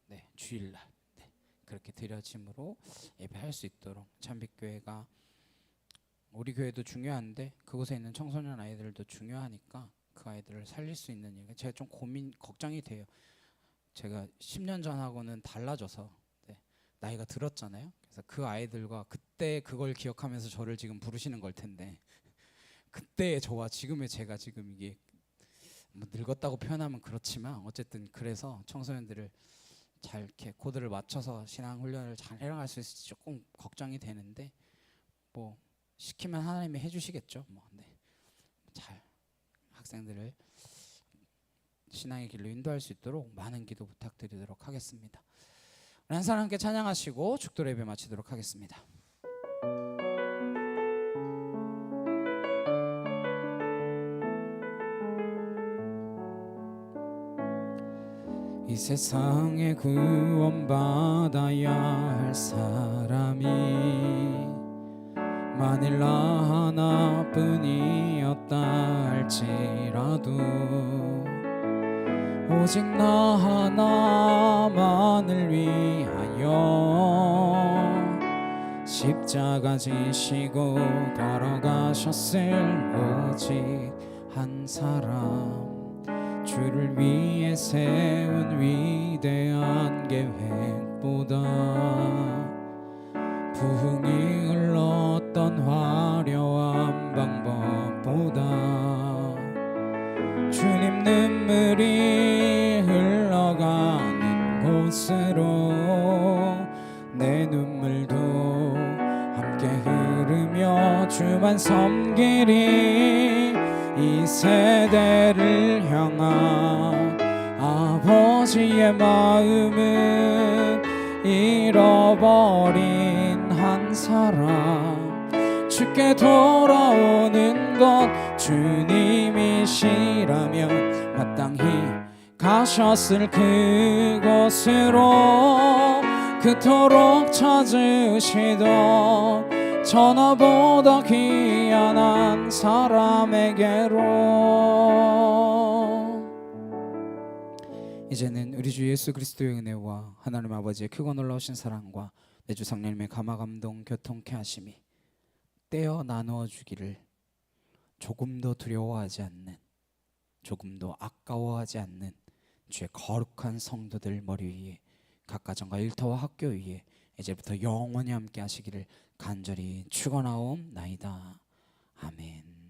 네, 주일날 네, 그렇게 드려짐으로 예배할 수 있도록 참빛교회가 우리 교회도 중요한데 그곳에 있는 청소년 아이들도 중요하니까 그 아이들을 살릴 수 있는 일 제가 좀 걱정이 돼요. 제가 10년 전하고는 달라져서 네, 나이가 들었잖아요. 그래서 그 아이들과 그때 그걸 기억하면서 저를 지금 부르시는 걸 텐데 그때의 저와 지금의 제가 지금 이게 뭐 늙었다고 표현하면 그렇지만 어쨌든 그래서 청소년들을 잘 이렇게 코드를 맞춰서 신앙 훈련을 잘 해나갈 수 있을지 조금 걱정이 되는데 뭐 시키면 하나님이 해주시겠죠. 뭐 네. 잘 학생들을 신앙의 길로 인도할 수 있도록 많은 기도 부탁드리도록 하겠습니다. 우리 한 사람 함께 찬양하시고 축도 예배 마치도록 하겠습니다. 이 세상에 구원받아야 할 사람이 만일 나 하나뿐이었다 할지라도 오직 나 하나만을 위하여 십자가 지시고 걸어가셨을 오직 한 사람 주를 위해 세운 위대한 계획보다 부흥이 흘렀던 화려한 방법보다 주님 눈물이 흘러가는 곳으로 내 눈물도 함께 흐르며 주만 섬기리 이 세대를 향한 아버지의 마음은 잃어버린 한 사람 주께 돌아오는 것 주님이시라면 마땅히 가셨을 그곳으로 그토록 찾으시던 전화보다 귀한 한 사람에게로 이제는 우리 주 예수 그리스도의 은혜와 하나님 아버지의 크고 놀라우신 사랑과 내 주 성령님의 감화감동 교통케 하심이 떼어 나누어 주기를 조금도 두려워하지 않는 조금도 아까워하지 않는 주의 거룩한 성도들 머리 위에 각 가정과 일터와 학교 위에 이제부터 영원히 함께 하시기를 간절히 축원하옵나이다. 아멘.